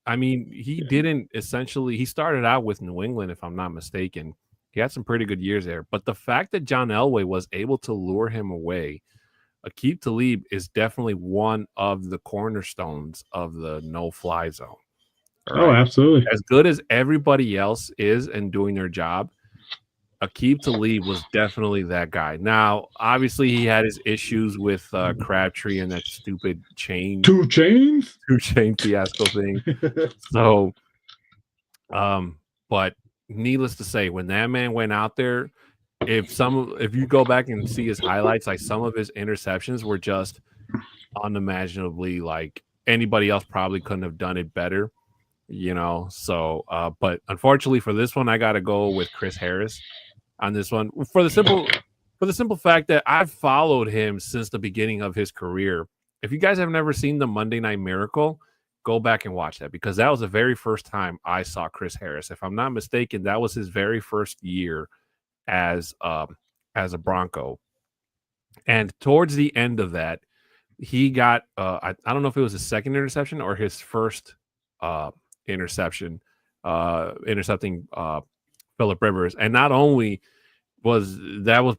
I mean, he started out with New England, if I'm not mistaken. He had some pretty good years there. But the fact that John Elway was able to lure him away, Aqib Talib is definitely one of the cornerstones of the no-fly zone. Right? Oh, absolutely. As good as everybody else is in doing their job, Aqib Talib was definitely that guy. Now, obviously, he had his issues with Crabtree and that stupid chain. 2 chains fiasco thing. So, but needless to say, when that man went out there, if you go back and see his highlights, like some of his interceptions were just unimaginably, like anybody else probably couldn't have done it better, So, but unfortunately for this one, I got to go with Chris Harris on this one for the simple fact that I've followed him since the beginning of his career. If you guys have never seen the Monday Night Miracle, go back and watch that, because that was the very first time I saw Chris Harris. If I'm not mistaken, that was his very first year as a Bronco. And towards the end of that, he got I don't know if it was his second interception or his first interception, intercepting Phillip Rivers. And not only was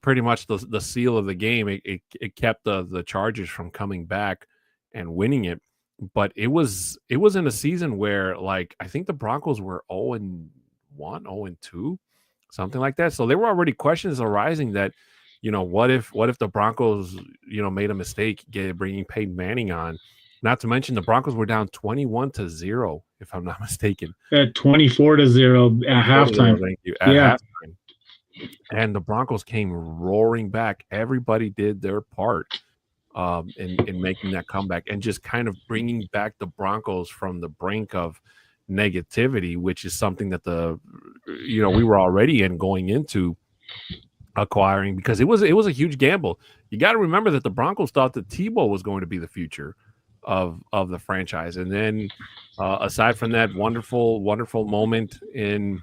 pretty much the seal of the game, it kept the Chargers from coming back and winning it. But it was in a season where, like, I think the Broncos were 0-1, 0-2, something like that. So there were already questions arising that, what if the Broncos, made a mistake bringing Peyton Manning on? Not to mention the Broncos were down 21-0, if I'm not mistaken. 24-0 at halftime. Thank you. At halftime. And the Broncos came roaring back. Everybody did their part in making that comeback and just kind of bringing back the Broncos from the brink of negativity, which is something that we were already going into acquiring, because it was a huge gamble. You got to remember that the Broncos thought that Tebow was going to be the future of the franchise. And then aside from that wonderful moment in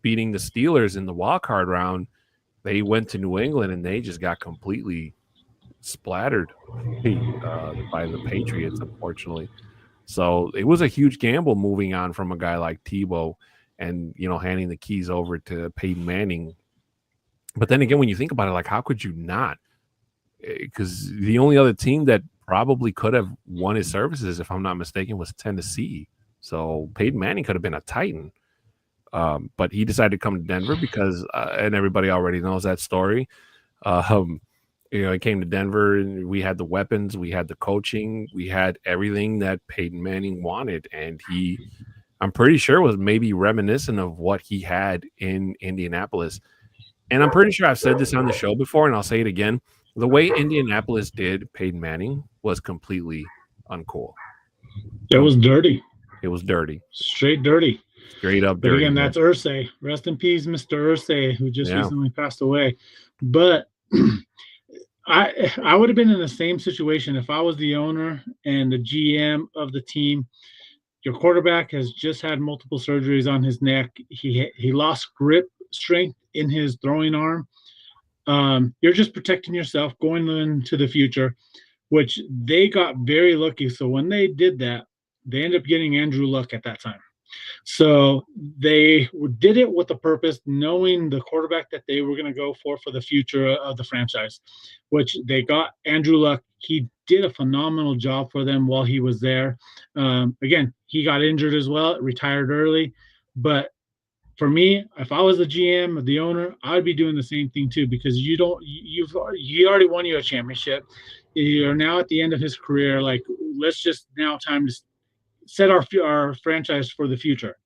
beating the Steelers in the wild card round, they went to New England and they just got completely splattered by the Patriots, unfortunately. So it was a huge gamble moving on from a guy like Tebow and, handing the keys over to Peyton Manning. But then again, when you think about it, like, how could you not? Because the only other team that probably could have won his services, if I'm not mistaken, was Tennessee. So Peyton Manning could have been a Titan. But he decided to come to Denver because, and everybody already knows that story. He came to Denver and we had the weapons, we had the coaching, we had everything that Peyton Manning wanted. And I'm pretty sure, was maybe reminiscent of what he had in Indianapolis. And I'm pretty sure I've said this on the show before, and I'll say it again. The way Indianapolis did Peyton Manning was completely uncool. It was dirty. It was dirty. Straight dirty. Straight up but dirty. Again, that's Irsay. Rest in peace, Mr. Irsay, who just recently passed away. But I would have been in the same situation if I was the owner and the GM of the team. Your quarterback has just had multiple surgeries on his neck. He lost grip strength in his throwing arm. You're just protecting yourself going into the future, which they got very lucky. So when they did that, they ended up getting Andrew Luck at that time. So they did it with a purpose, knowing the quarterback that they were going to go for the future of the franchise, which they got Andrew Luck. He did a phenomenal job for them while he was there. Again, he got injured as well, retired early. But for me, if I was the GM or the owner, I'd be doing the same thing too, because he already won you a championship. You're now at the end of his career. Like, let's just now time to set our franchise for the future,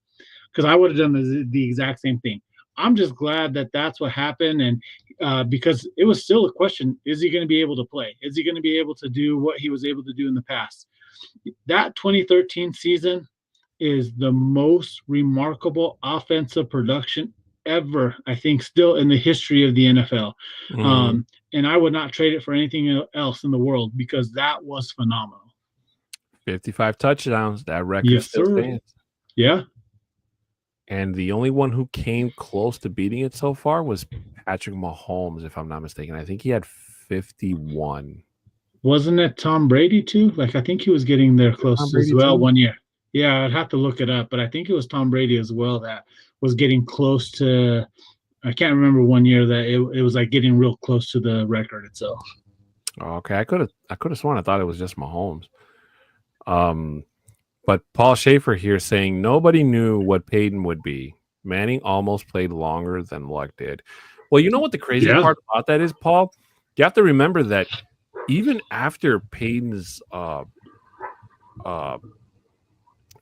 because I would have done the exact same thing. I'm just glad that that's what happened, and because it was still a question: is he going to be able to play? Is he going to be able to do what he was able to do in the past? That 2013 season is the most remarkable offensive production ever, I think, still in the history of the NFL. And I would not trade it for anything else in the world, because that was phenomenal. 55 touchdowns. That record Yes, still sir. stands. Yeah. And the only one who came close to beating it so far was Patrick Mahomes, if I'm not mistaken. I think he had 51. Wasn't it Tom Brady too? Like, I think he was getting there close as well too? 1 year. Yeah, I'd have to look it up, but I think it was Tom Brady as well that was getting close to. I can't remember 1 year that it was like getting real close to the record itself. Okay, I could have sworn I thought it was just Mahomes. But Paul Schaefer here saying nobody knew what Peyton would be. Manning almost played longer than Luck did. Well, you know what the crazy part about that is, Paul? You have to remember that even after Peyton's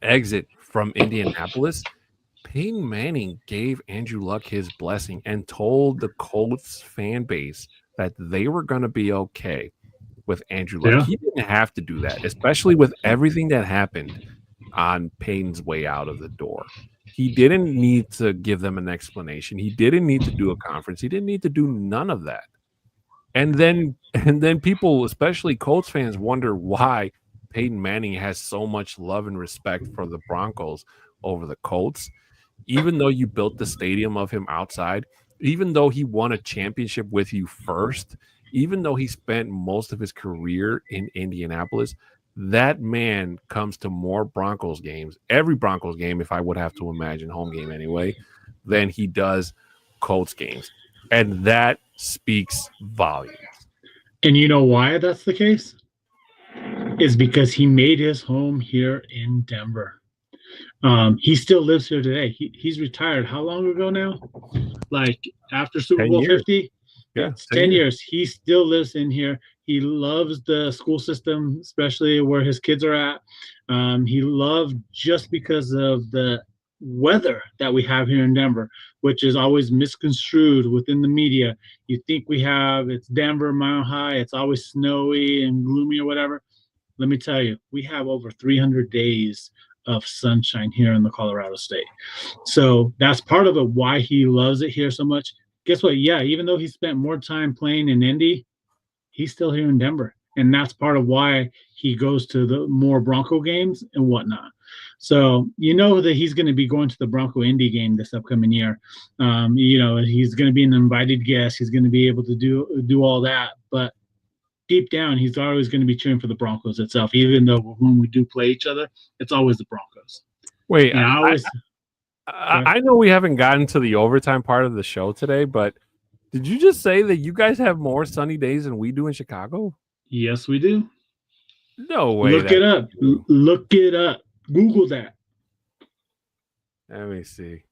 exit from Indianapolis, Peyton Manning gave Andrew Luck his blessing and told the Colts fan base that they were going to be okay with Andrew Luck. He didn't have to do that, especially with everything that happened on Peyton's way out of the door. He didn't need to give them an explanation. He didn't need to do a conference. He didn't need to do none of that. And then people, especially Colts fans, wonder why Peyton Manning has so much love and respect for the Broncos over the Colts. Even though you built the stadium of him outside, even though he won a championship with you first, even though he spent most of his career in Indianapolis, that man comes to more Broncos games, every Broncos game, if I would have to imagine, home game anyway, than he does Colts games. And that speaks volumes. And you know why that's the case? Is because he made his home here in Denver. He still lives here today. He's retired. How long ago now? Like after Super Bowl 50? Yeah, 10 years. He still lives in here. He loves the school system, especially where his kids are at. He loved just because of the weather that we have here in Denver, which is always misconstrued within the media. You think it's Denver, Mile High, it's always snowy and gloomy or whatever. Let me tell you, we have over 300 days of sunshine here in the Colorado state. So that's part of it, why he loves it here so much. Guess what? Yeah, even though he spent more time playing in Indy, he's still here in Denver. And that's part of why he goes to the more Bronco games and whatnot. So you know that he's going to be going to the Bronco Indy game this upcoming year. You know, he's going to be an invited guest. He's going to be able to do all that. But deep down, he's always going to be cheering for the Broncos itself, even though when we do play each other, it's always the Broncos. Wait, And I know we haven't gotten to the overtime part of the show today, but did you just say that you guys have more sunny days than we do in Chicago? Yes, we do. No way. Look it up. Look it up. Google that. Let me see.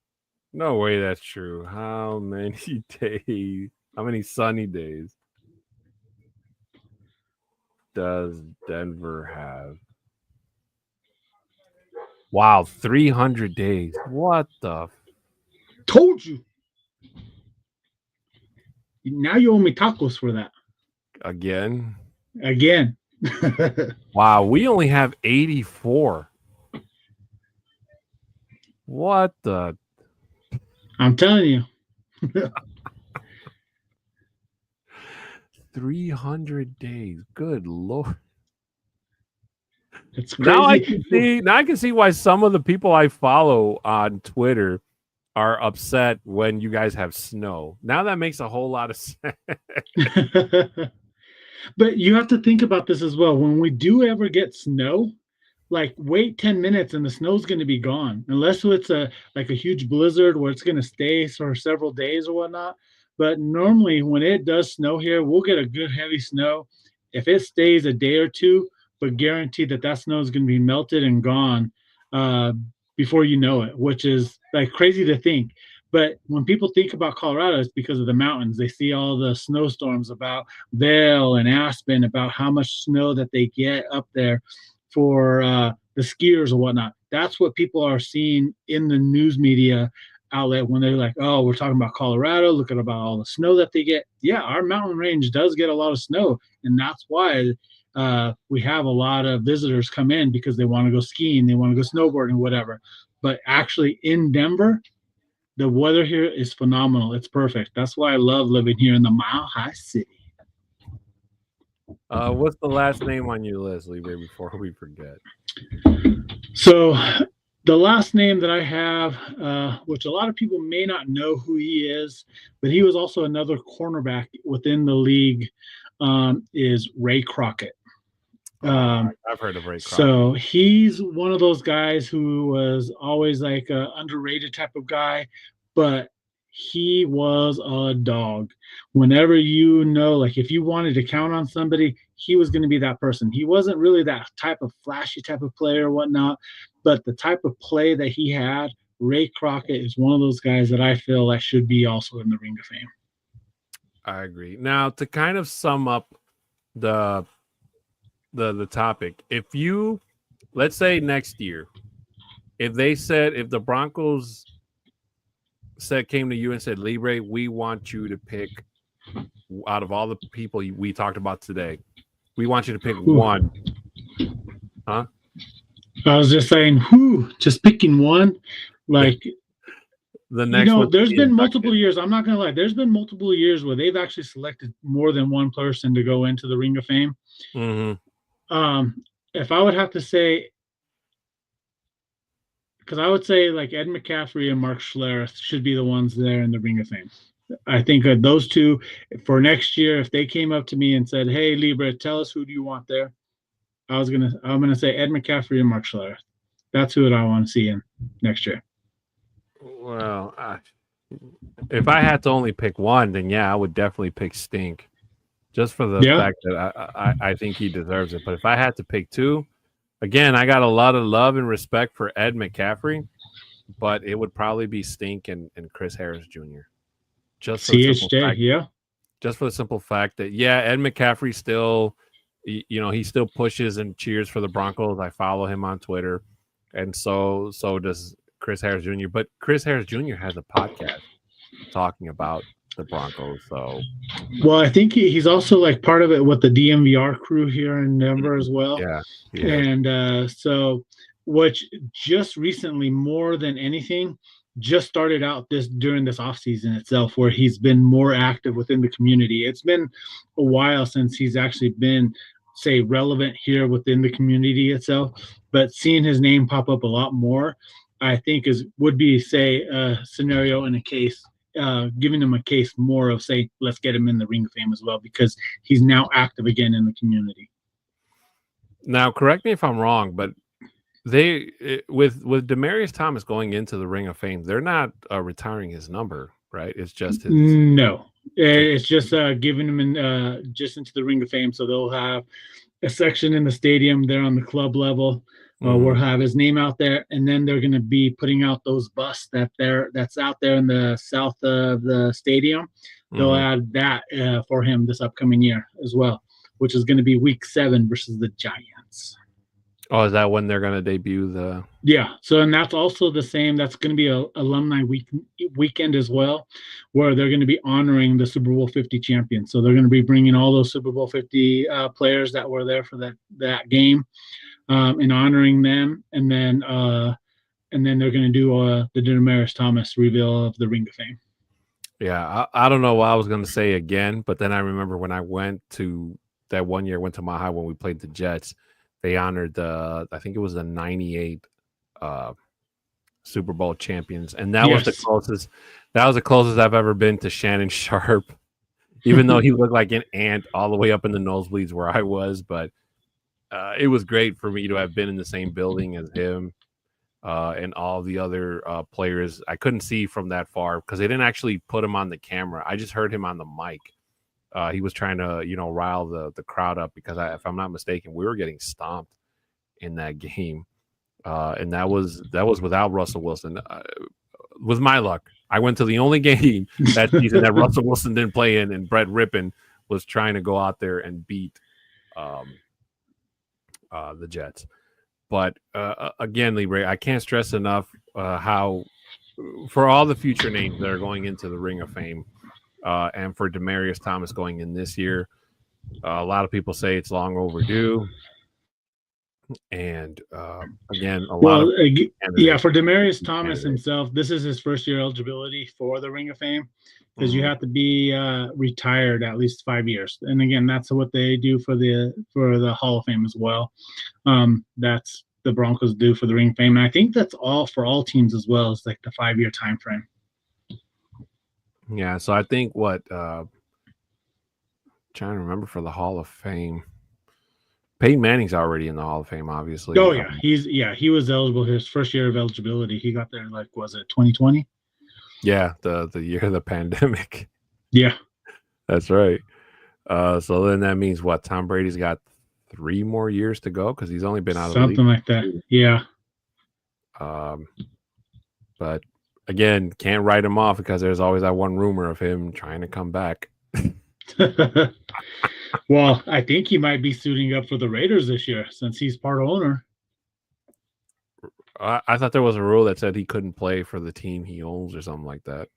No way that's true. How many days? How many sunny days does Denver have? Wow, 300 days. What the? Told you. Now you owe me tacos for that. Again? Wow, we only have 84. What the? I'm telling you. 300 days. Good Lord. It's crazy. Now I can see why some of the people I follow on Twitter are upset when you guys have snow. Now that makes a whole lot of sense. But you have to think about this as well. When we do ever get snow, like wait 10 minutes and the snow's going to be gone, unless it's a huge blizzard where it's going to stay for several days or whatnot. But normally when it does snow here, we'll get a good heavy snow. If it stays a day or two, but guaranteed that snow is going to be melted and gone before you know it, which is like crazy to think. But when people think about Colorado, it's because of the mountains. They see all the snowstorms about Vail and Aspen, about how much snow that they get up there for the skiers or whatnot. That's what people are seeing in the news media outlet when they're like, oh, we're talking about Colorado. Look at about all the snow that they get. Yeah, our mountain range does get a lot of snow. And that's why we have a lot of visitors come in, because they want to go skiing, they want to go snowboarding, whatever. But actually in Denver, the weather here is phenomenal. It's perfect. That's why I love living here in the Mile High City. What's the last name on your list, Libre, before we forget? So the last name that I have, which a lot of people may not know who he is, but he was also another cornerback within the league, is Ray Crockett. I've heard of Ray Crockett. So he's one of those guys who was always like an underrated type of guy, but he was a dog. Whenever like if you wanted to count on somebody, he was going to be that person. He wasn't really that type of flashy type of player or whatnot, but the type of play that he had, Ray Crockett is one of those guys that I feel like should be also in the Ring of Fame. I agree. Now, to kind of sum up the topic, if you, let's say next year, if the Broncos came to you and said, Libre, we want you to pick out of all the people we talked about today, we want you to pick one. Huh? I was just saying, just picking one, like. The next one, there's been multiple years. I'm not going to lie. There's been multiple years where they've actually selected more than one person to go into the Ring of Fame. Mm-hmm. If I would have to say, because I would say like Ed McCaffrey and Mark Schlereth should be the ones there in the Ring of Fame. I think those two for next year, if they came up to me and said, hey, Libre, tell us who do you want there? I'm going to say Ed McCaffrey and Mark Schlereth. That's who I want to see in next year. Well, if I had to only pick one, then yeah, I would definitely pick Stink, just for the fact that I think he deserves it. But if I had to pick two, again, I got a lot of love and respect for Ed McCaffrey, but it would probably be Stink and Chris Harris Jr. Just for the simple fact that Ed McCaffrey still, he still pushes and cheers for the Broncos. I follow him on Twitter, and so does Chris Harris Jr. But Chris Harris Jr. has a podcast talking about the Broncos. So, well, I think he's also like part of it with the DMVR crew here in Denver as well. Yeah. And so, which just recently, more than anything, just started out during this offseason itself, where he's been more active within the community. It's been a while since he's actually been say relevant here within the community itself, but seeing his name pop up a lot more, I think would be say a scenario in a case, giving him a case more of say, let's get him in the Ring of Fame as well, because he's now active again in the community. Now, correct me if I'm wrong, but with Demaryius Thomas going into the Ring of Fame, they're not retiring his number, right? It's just his. No, it's just giving him just into the Ring of Fame. So they'll have a section in the stadium there on the club level. We'll have his name out there, and then they're going to be putting out those busts that's out there in the south of the stadium. They'll add that for him this upcoming year as well, which is going to be Week 7 versus the Giants. Oh, is that when they're going to debut the? Yeah. So, and that's also the same. That's going to be a alumni weekend as well, where they're going to be honoring the Super Bowl 50 champions. So they're going to be bringing all those Super Bowl 50 players that were there for that game, and honoring them. And then they're going to do the Demaryius Thomas reveal of the Ring of Fame. Yeah, I don't know what I was going to say again, but then I remember when I went to that one year, went to Mile High when we played the Jets. They honored I think it was the 98 Super Bowl champions. And that was the closest. That was the closest I've ever been to Shannon Sharp, even though he looked like an ant all the way up in the nosebleeds where I was. But it was great for me to have been in the same building as him and all the other players. I couldn't see from that far because they didn't actually put him on the camera. I just heard him on the mic. He was trying to, rile the crowd up because if I'm not mistaken, we were getting stomped in that game, and that was without Russell Wilson. With my luck, I went to the only game that season that Russell Wilson didn't play in, and Brett Rippon was trying to go out there and beat the Jets. But again, Libre, I can't stress enough how for all the future names that are going into the Ring of Fame. And for Demaryius Thomas going in this year, a lot of people say it's long overdue. And again, for Demaryius Thomas himself, this is his first year eligibility for the Ring of Fame because you have to be retired at least 5 years. And again, that's what they do for the Hall of Fame as well. That's the Broncos do for the Ring of Fame. And I think that's all for all teams as well. It's like the 5-year time frame. Yeah, so I think trying to remember for the Hall of Fame, Peyton Manning's already in the Hall of Fame, obviously. Oh yeah, he was eligible his first year of eligibility. He got there was it 2020? Yeah, the year of the pandemic. Yeah, that's right. So then that means what? Tom Brady's got 3 more years to go because he's only been out of the league. Something like that. Yeah. But again, can't write him off because there's always that one rumor of him trying to come back. Well, I think he might be suiting up for the Raiders this year since he's part owner. I thought there was a rule that said he couldn't play for the team he owns or something like that.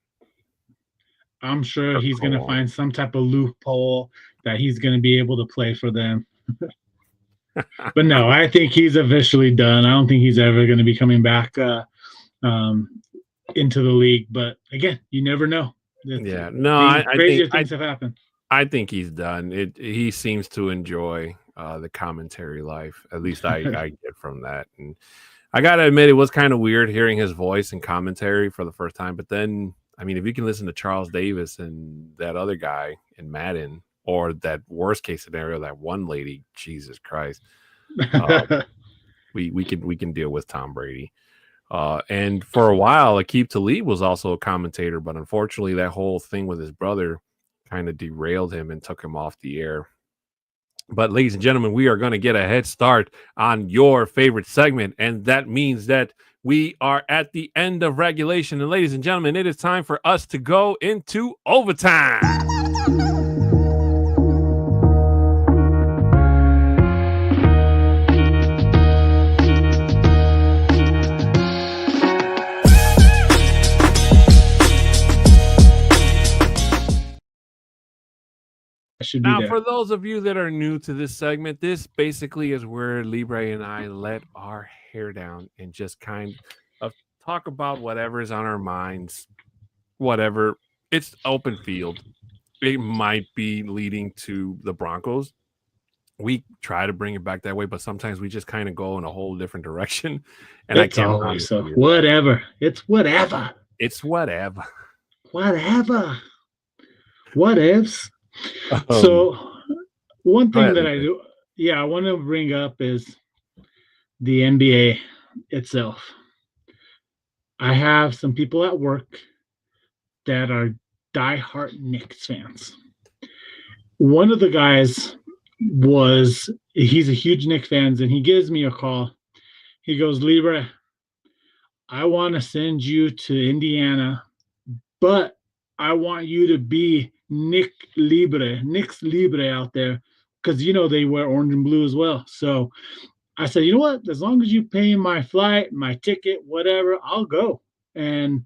I'm sure he's going to find some type of loophole that he's going to be able to play for them. But no, I think he's officially done. I don't think he's ever going to be coming back into the league, but again, you never know. Crazier things have happened. I think he's done. He seems to enjoy the commentary life. At least I get from that. And I gotta admit, it was kind of weird hearing his voice in commentary for the first time. But then, I mean, if you can listen to Charles Davis and that other guy in Madden, or that worst case scenario, that one lady, Jesus Christ, we can deal with Tom Brady. And for a while, Aqib Talib was also a commentator, but unfortunately, that whole thing with his brother kind of derailed him and took him off the air. But ladies and gentlemen, we are going to get a head start on your favorite segment, and that means that we are at the end of regulation. And ladies and gentlemen, it is time for us to go into overtime. Now, for those of you that are new to this segment, this basically is where Libre and I let our hair down and just kind of talk about whatever is on our minds, whatever. It's open field. It might be leading to the Broncos. we try to bring it back that way, but sometimes we just kind of go in a whole different direction. And It's I can't always promise so. you that. Whatever. It's whatever. It's whatever. Whatever. What ifs? Um, So one go thing ahead, that I Lupe. do, yeah, I want to bring up is the NBA itself. I have some people at work that are diehard Knicks fans. One of the guys he's a huge Knicks fan, and he gives me a call. He goes, Libre, I want to send you to Indiana, but I want you to be Knicks Libre out there, because they wear orange and blue as well. So I said, you know what? As long as you pay my flight, my ticket, whatever, I'll go. And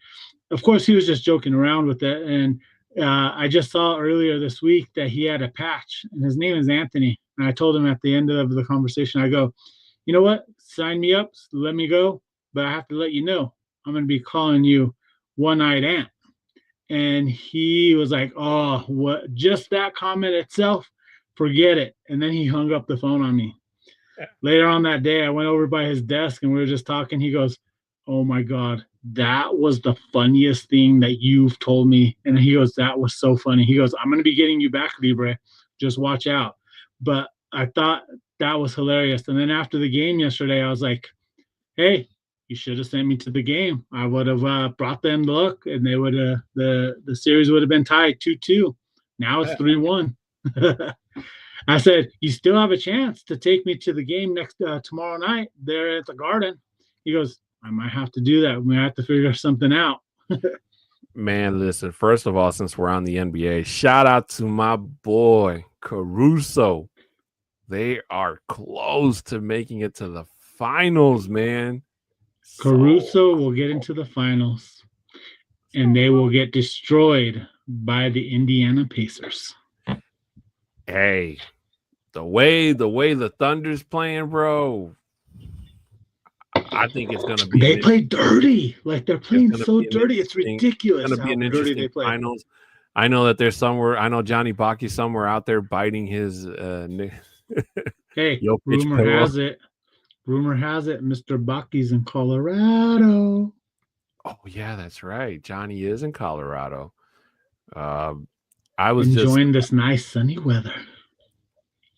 of course, he was just joking around with it. And I just saw earlier this week that he had a patch, and his name is Anthony. And I told him at the end of the conversation, I go, you know what? Sign me up, let me go. But I have to let you know, I'm going to be calling you One-Eyed Ant. And he was like, oh, what? Just that comment itself, forget it. And then he hung up the phone on me. Later on that day, I went over by his desk and we were just talking. He goes, oh my God, that was the funniest thing that you've told me. And he goes, that was so funny. He goes, I'm going to be getting you back, Libre. Just watch out. But I thought that was hilarious. And then after the game yesterday, I was like, hey, you should have sent me to the game. I would have brought them luck, and they would have the series would have been tied 2-2. Now it's 3-1. I said, you still have a chance to take me to the game tomorrow night there at the Garden. He goes, I might have to do that. We have to figure something out. Man, listen, first of all, since we're on the NBA, shout out to my boy Caruso. They are close to making it to the finals, man. Caruso will get into the finals, and they will get destroyed by the Indiana Pacers. Hey, the way the Thunder's playing, bro, I think it's gonna be. They play dirty, like they're playing so dirty. It's ridiculous. It's gonna be an interesting finals. I know that there's somewhere. I know Johnny Baki's somewhere out there biting his. Hey, rumor has it, Mr. Baki's in Colorado. Oh yeah, that's right. Johnny is in Colorado. I was enjoying this nice sunny weather.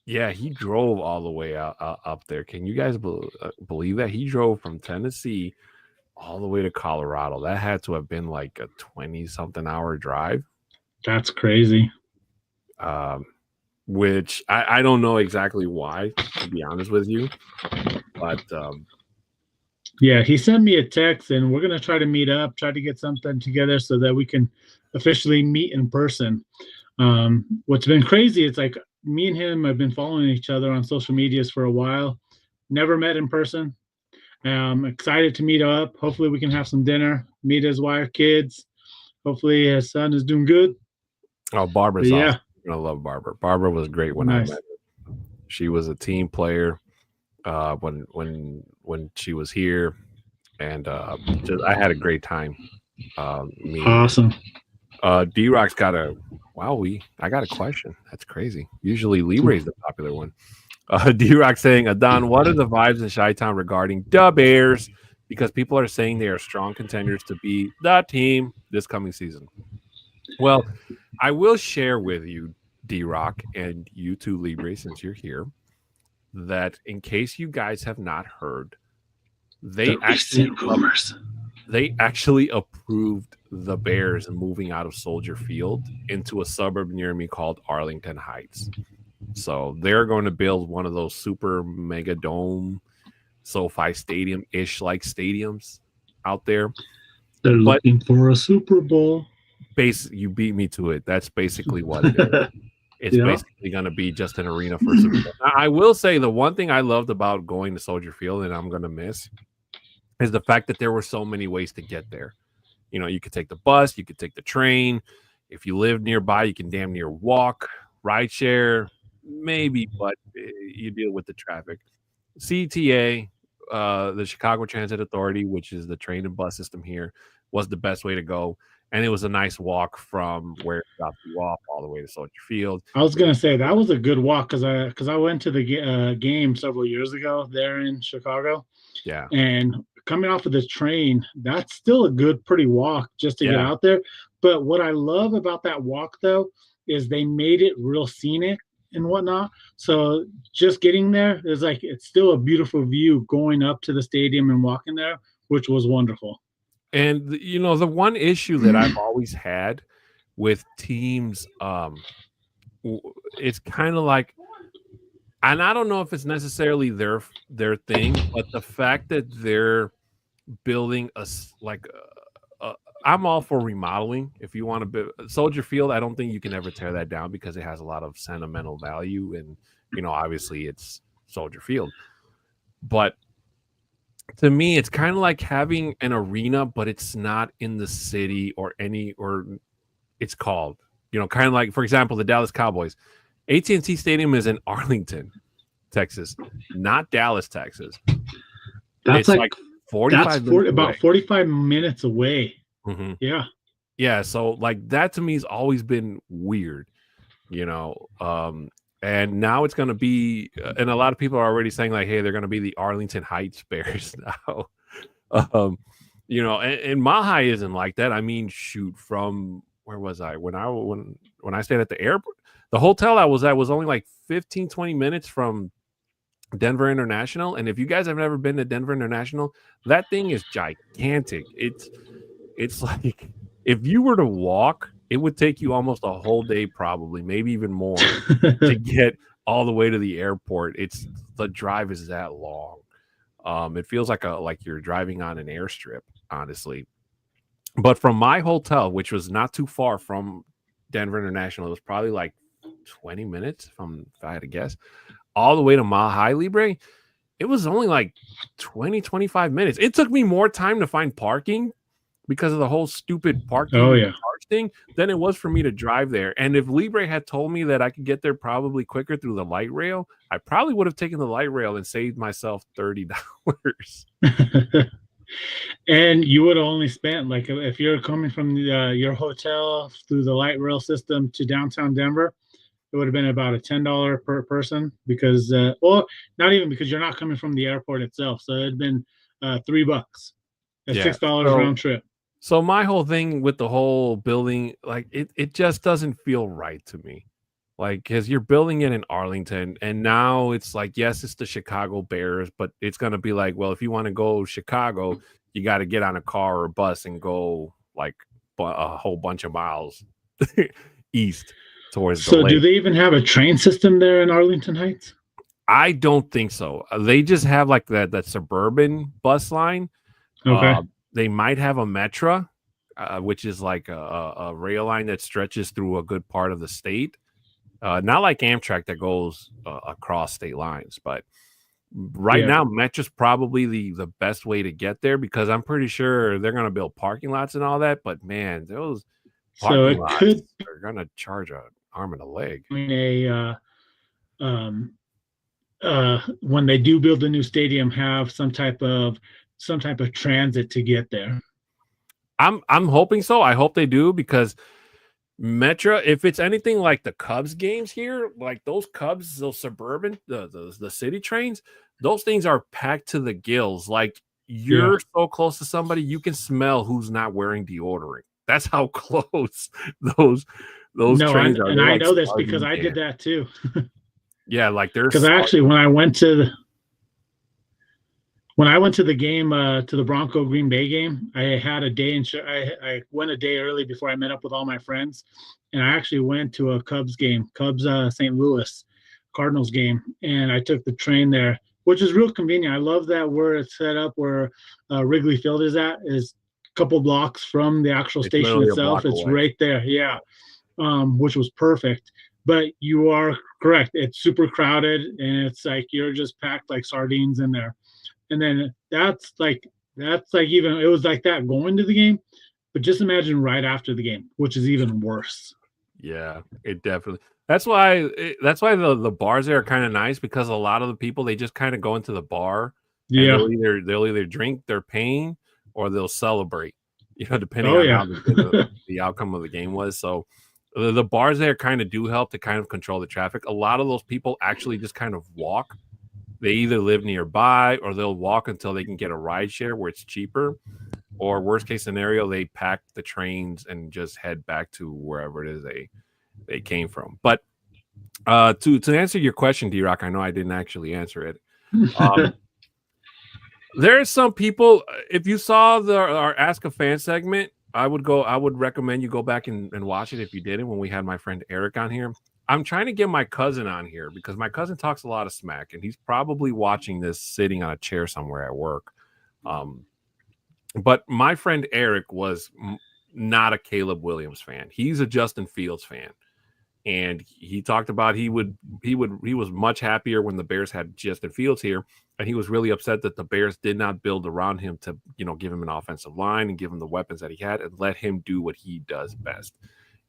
Yeah, he drove all the way up there. Can you guys believe that? He drove from Tennessee all the way to Colorado. That had to have been like a 20-something hour drive. That's crazy. Which I don't know exactly why, to be honest with you. But yeah, he sent me a text, and we're going to try to meet up, try to get something together so that we can officially meet in person. What's been crazy, it's like me and him have been following each other on social medias for a while. Never met in person. Excited to meet up. Hopefully we can have some dinner, meet his wife, kids. Hopefully his son is doing good. Oh, Barbara's awesome. I love Barbara. Barbara was great when I met her. She was a team player when she was here, and I had a great time. Awesome. D-Rock's got I got a question. That's crazy. Usually Libre's the popular one. D-Rock saying, Adon, what are the vibes in Chi-Town regarding the Bears? Because people are saying they are strong contenders to be the team this coming season. Well, I will share with you, D-Rock, and you too, Libre, since you're here, that in case you guys have not heard, they actually approved the Bears moving out of Soldier Field into a suburb near me called Arlington Heights. So they're going to build one of those super mega dome SoFi Stadium-ish like stadiums out there. They're looking for a Super Bowl. You beat me to it. That's basically what it is. It's basically going to be just an arena for Super Bowl. Now, I will say the one thing I loved about going to Soldier Field, and I'm going to miss, is the fact that there were so many ways to get there. You know, you could take the bus, you could take the train. If you live nearby, you can damn near walk, ride share, maybe, but you deal with the traffic. CTA, the Chicago Transit Authority, which is the train and bus system here, was the best way to go. and it was a nice walk from where it dropped you off all the way to Soldier Field. I was gonna say that was a good walk because I went to the game several years ago there in Chicago. Yeah, And coming off of the train, that's still a good, pretty walk just to get out there. But what I love about that walk, though, is they made it real scenic and whatnot. So just getting there is like it's still a beautiful view going up to the stadium and walking there, which was wonderful. and the one issue that I've always had with teams, it's kind of like, and I don't know if it's necessarily their thing, but the fact that they're building I'm all for remodeling. If you want to build Soldier Field, I don't think you can ever tear that down because it has a lot of sentimental value, and obviously it's Soldier Field. But to me, it's kind of like having an arena, but it's not in the city or it's called, kind of like, for example, the Dallas Cowboys. AT&T Stadium is in Arlington, Texas, not Dallas, Texas. That's like 45 about 45 minutes away. Mm-hmm. Yeah. So like that to me has always been weird, and now it's going to be, and a lot of people are already saying like, hey, they're going to be the Arlington Heights Bears now. And Mile High isn't like that. I mean, shoot, from where was I when I stayed at the airport? The hotel I was at was only like 15, 20 minutes from Denver International. And if you guys have never been to Denver International, that thing is gigantic. It's like if you were to walk, it would take you almost a whole day, probably, maybe even more, to get all the way to the airport. The drive is that long. It feels like you're driving on an airstrip, honestly. But from my hotel, which was not too far from Denver International, it was probably like 20 minutes, if I had to guess, all the way to Mile High Libre. It was only like 20, 25 minutes. It took me more time to find parking because of the whole stupid parking charge thing than it was for me to drive there. And if Libre had told me that I could get there probably quicker through the light rail, I probably would have taken the light rail and saved myself $30. And you would have only spent, like, if you're coming from your hotel through the light rail system to downtown Denver, it would have been about a $10 per person because, not even, because you're not coming from the airport itself. So it'd been $3, $6 round trip. So my whole thing with the whole building, like it just doesn't feel right to me. Like, because you're building it in Arlington, and now it's like, yes, it's the Chicago Bears, but it's going to be like, well, if you want to go Chicago, you got to get on a car or a bus and go like a whole bunch of miles east towards the lake. Do they even have a train system there in Arlington Heights? I don't think so. They just have like that suburban bus line. Okay. They might have a Metra, which is like a rail line that stretches through a good part of the state. Not like Amtrak that goes across state lines, but right now Metra's probably the best way to get there because I'm pretty sure they're going to build parking lots and all that. But man, those parking lots are going to charge an arm and a leg. When they do build a new stadium, have some type of transit to get there. I'm hoping so. I hope they do because Metra, if it's anything like the Cubs games here, like those Cubs, those suburban, the city trains, those things are packed to the gills. Like you're so close to somebody, you can smell who's not wearing deodorant. That's how close those trains are. And I know this because I did that too. Yeah, like there's because actually when I went to the game, to the Bronco Green Bay game, I had a day I went a day early before I met up with all my friends, and I actually went to a Cubs game, St. Louis Cardinals game, and I took the train there, which is real convenient. I love that where it's set up, where Wrigley Field is a couple blocks from the actual station itself. It's right there, which was perfect. But you are correct; it's super crowded, and it's like you're just packed like sardines in there. And then that's like even it was like that going to the game, but just imagine right after the game, which is even worse. Yeah, it definitely. That's why the bars there are kind of nice because a lot of the people, they just kind of go into the bar. Yeah, they'll either drink their pain or they'll celebrate. depending on how the outcome of the game was. So the bars there kind of do help to kind of control the traffic. A lot of those people actually just kind of walk. They either live nearby or they'll walk until they can get a ride share where it's cheaper. Or worst case scenario, they pack the trains and just head back to wherever it is they came from. But to answer your question, D-Rock, I know I didn't actually answer it. There are some people, if you saw our Ask a Fan segment, I would recommend you go back and watch it if you didn't when we had my friend Eric on here. I'm trying to get my cousin on here because my cousin talks a lot of smack and he's probably watching this sitting on a chair somewhere at work. But my friend Eric was not a Caleb Williams fan. He's a Justin Fields fan. And he talked about he was much happier when the Bears had Justin Fields here, and he was really upset that the Bears did not build around him to give him an offensive line and give him the weapons that he had and let him do what he does best.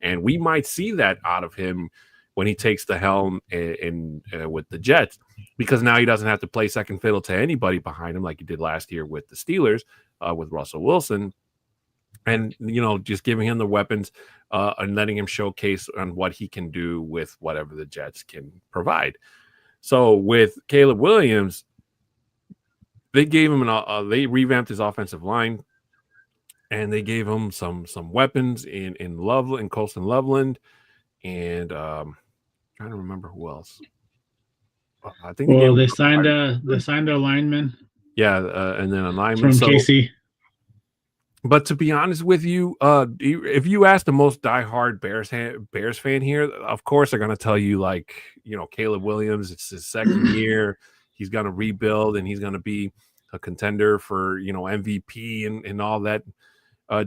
And we might see that out of him when he takes the helm with the Jets, because now he doesn't have to play second fiddle to anybody behind him like he did last year with the Steelers with Russell Wilson. And, just giving him the weapons and letting him showcase on what he can do with whatever the Jets can provide. So with Caleb Williams, they gave him they revamped his offensive line, and they gave him some weapons in Loveland, Colston Loveland, and trying to remember who else. I think they signed a lineman. Yeah, and then a lineman from KC. But to be honest with you, if you ask the most diehard Bears fan here, of course they're going to tell you Caleb Williams, it's his second year, he's going to rebuild and he's going to be a contender for MVP and all that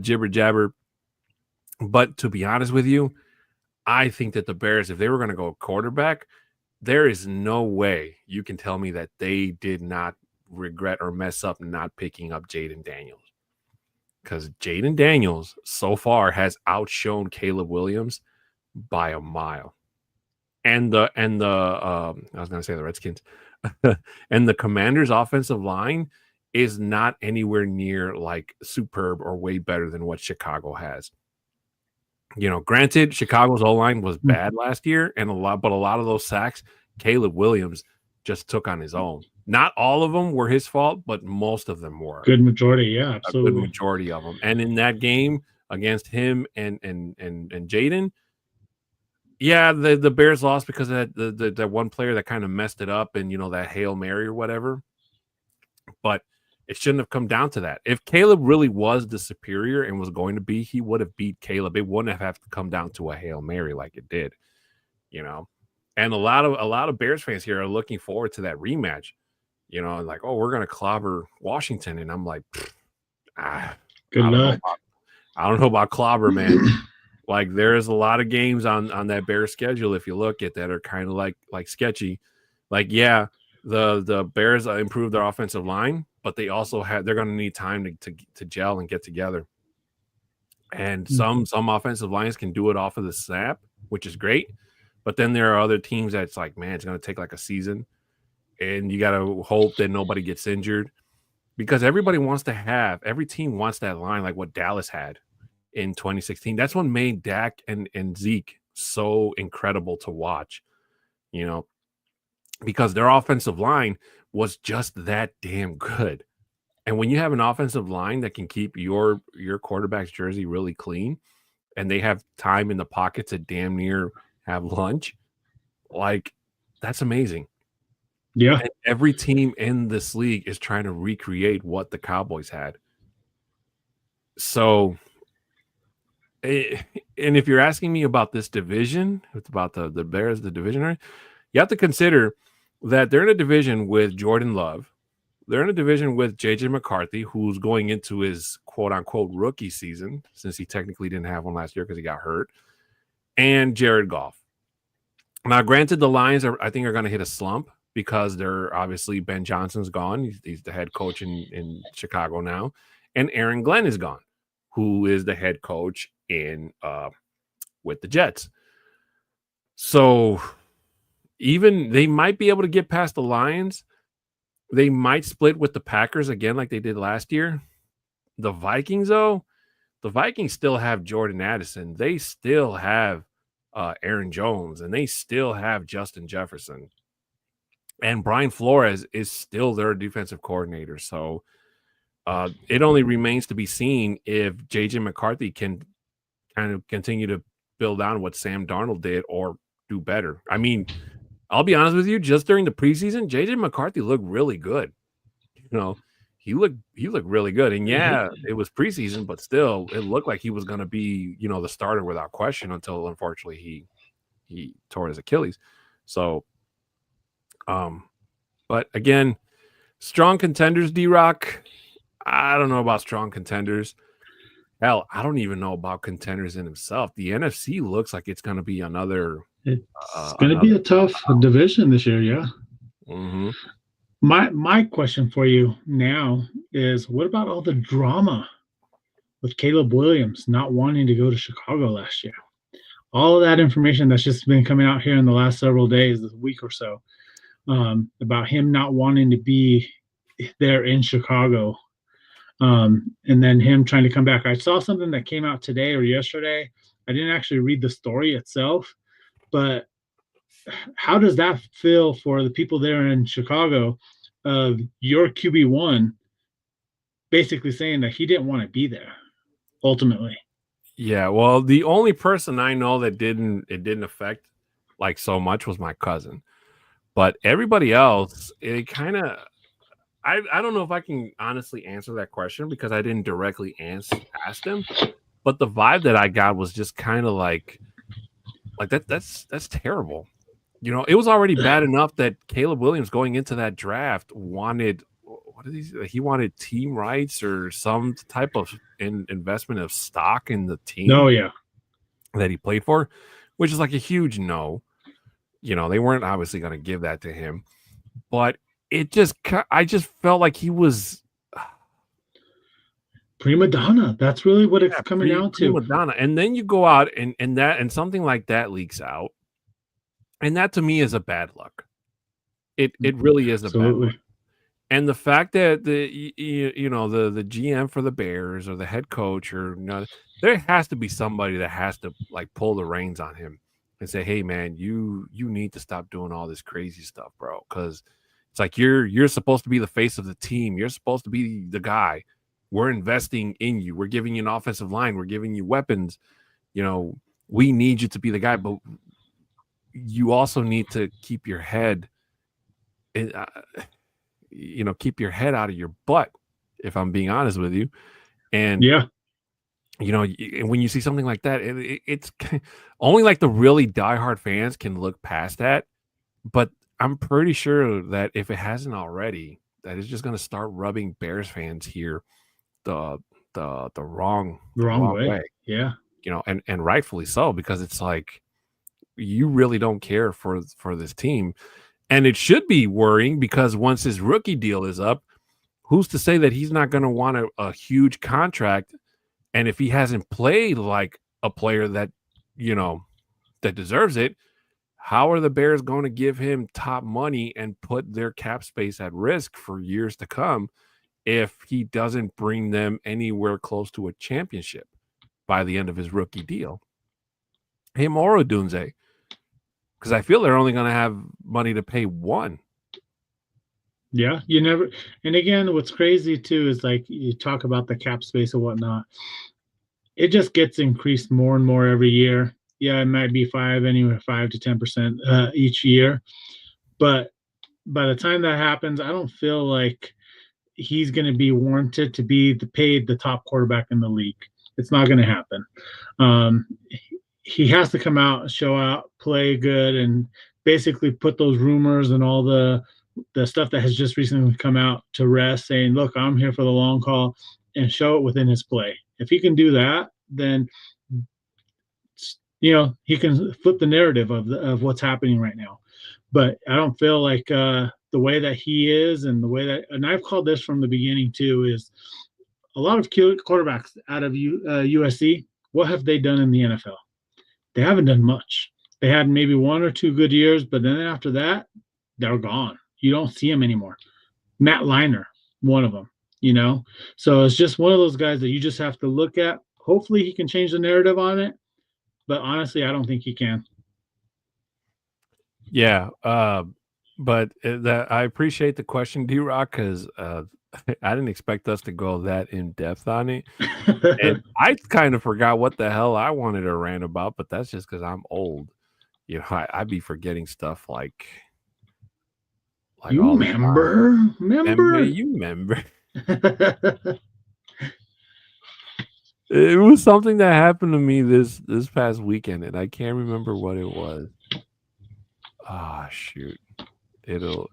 jibber jabber. But to be honest with you, I think that the Bears, if they were going to go quarterback, there is no way you can tell me that they did not regret or mess up not picking up Jaden Daniels. Because Jaden Daniels so far has outshone Caleb Williams by a mile, and the I was going to say the Redskins, and the Commanders' offensive line is not anywhere near like superb or way better than what Chicago has. Granted, Chicago's O-line was bad last year, and a lot of those sacks Caleb Williams just took on his own. Not all of them were his fault, but most of them were. Good majority, yeah, absolutely. A good majority of them. And in that game against him and Jaden, yeah, the Bears lost because of that one player that kind of messed it up and that Hail Mary or whatever. But it shouldn't have come down to that. If Caleb really was the superior and was going to be, he would have beat Caleb. It wouldn't have to come down to a Hail Mary like it did, And a lot of Bears fans here are looking forward to that rematch. Like, oh, we're going to clobber Washington. And I'm like, good luck. I don't know about clobber, man. Like, there's a lot of games on that Bears schedule, if you look at that, are kind of like sketchy. Like, yeah, the Bears improved their offensive line, but they're going to need time to gel and get together. And some offensive lines can do it off of the snap, which is great. But then there are other teams that's like, man, it's going to take like a season. And you got to hope that nobody gets injured, because every team wants that line like what Dallas had in 2016. That's what made Dak and Zeke so incredible to watch, because their offensive line was just that damn good. And when you have an offensive line that can keep your quarterback's jersey really clean, and they have time in the pocket to damn near have lunch, like, that's amazing. Yeah. And every team in this league is trying to recreate what the Cowboys had. So, and if you're asking me about this division, it's about the Bears, the division, you have to consider that they're in a division with Jordan Love. They're in a division with J.J. McCarthy, who's going into his quote-unquote rookie season, since he technically didn't have one last year because he got hurt, and Jared Goff. Now, granted, the Lions, I think, are going to hit a slump, because they're obviously Ben Johnson's gone. He's the head coach in Chicago now. And Aaron Glenn is gone, who is the head coach with the Jets. So even they might be able to get past the Lions. They might split with the Packers again like they did last year. The Vikings, though, the Vikings still have Jordan Addison. They still have Aaron Jones, and they still have Justin Jefferson. And Brian Flores is still their defensive coordinator. So it only remains to be seen if JJ McCarthy can kind of continue to build on what Sam Darnold did or do better. I mean, I'll be honest with you, just during the preseason, JJ McCarthy looked really good. He looked really good. And yeah, it was preseason, but still it looked like he was going to be, the starter without question until unfortunately he tore his Achilles. So but again, strong contenders, D-Rock. I don't know about strong contenders. Hell, I don't even know about contenders in himself. The NFC looks like it's going to be another. It's going to be a tough division this year, yeah. Mm-hmm. My question for you now is, what about all the drama with Caleb Williams not wanting to go to Chicago last year? All of that information that's just been coming out here in the last several days, this week or so, about him not wanting to be there in Chicago. And then him trying to come back. I saw something that came out today or yesterday. I didn't actually read the story itself, but how does that feel for the people there in Chicago of your QB1 basically saying that he didn't want to be there ultimately? Yeah, well, the only person I know that it didn't affect like so much was my cousin. But everybody else, it kind of I don't know if I can honestly answer that question because I didn't directly ask him. But the vibe that I got was just kind of like that's terrible. It was already bad enough that Caleb Williams going into that draft wanted he wanted team rights or some type of investment of stock in the team. Oh yeah, that he played for, which is like a huge no. They weren't obviously going to give that to him, but I just felt like he was prima donna. That's really what it's coming down to. Prima donna. And then you go out and something like that leaks out. And that to me is a bad luck. It really is a bad luck. And the fact that the GM for the Bears or the head coach there has to be somebody that has to like pull the reins on him and say, hey man, you need to stop doing all this crazy stuff, bro. Because it's like you're supposed to be the face of the team. You're supposed to be the guy. We're investing in you. We're giving you an offensive line. We're giving you weapons. We need you to be the guy, but you also need to keep your head, keep your head out of your butt, if I'm being honest with you. And yeah, when you see something like that, it's only like the really diehard fans can look past that. But I'm pretty sure that if it hasn't already, that it's just going to start rubbing Bears fans here the wrong way. Yeah, and rightfully so, because it's like you really don't care for this team, and it should be worrying because once his rookie deal is up, who's to say that he's not going to want a huge contract? And if he hasn't played like a player that that deserves it, how are the Bears going to give him top money and put their cap space at risk for years to come if he doesn't bring them anywhere close to a championship by the end of his rookie deal? Him or Odunze, because I feel they're only going to have money to pay one. Yeah, you never. And again, what's crazy too is like you talk about the cap space and whatnot. It just gets increased more and more every year. Yeah, it might be 5 to 10% each year, but by the time that happens, I don't feel like he's going to be warranted to be paid the top quarterback in the league. It's not going to happen. He has to come out, show out, play good, and basically put those rumors and all the stuff that has just recently come out to rest, saying, look, I'm here for the long haul, and show it within his play. If he can do that, then he can flip the narrative of what's happening right now. But I don't feel like the way that he is and the way that, and I've called this from the beginning too, is a lot of quarterbacks out of USC. What have they done in the NFL? They haven't done much. They had maybe 1 or 2 good years, but then after that, they're gone. You don't see them anymore. Matt Leinart, one of them, So it's just one of those guys that you just have to look at hopefully he can change the narrative on it. But honestly, I don't think he can. Yeah, but that I appreciate the question, D-Rock, because I didn't expect us to go that in depth on it, and I kind of forgot what the hell I wanted to rant about. But that's just because I'm old. You know, I'd be forgetting stuff like You all the time. remember? You remember? It was something that happened to me this past weekend, and I can't remember what it was. Ah, shoot. It'll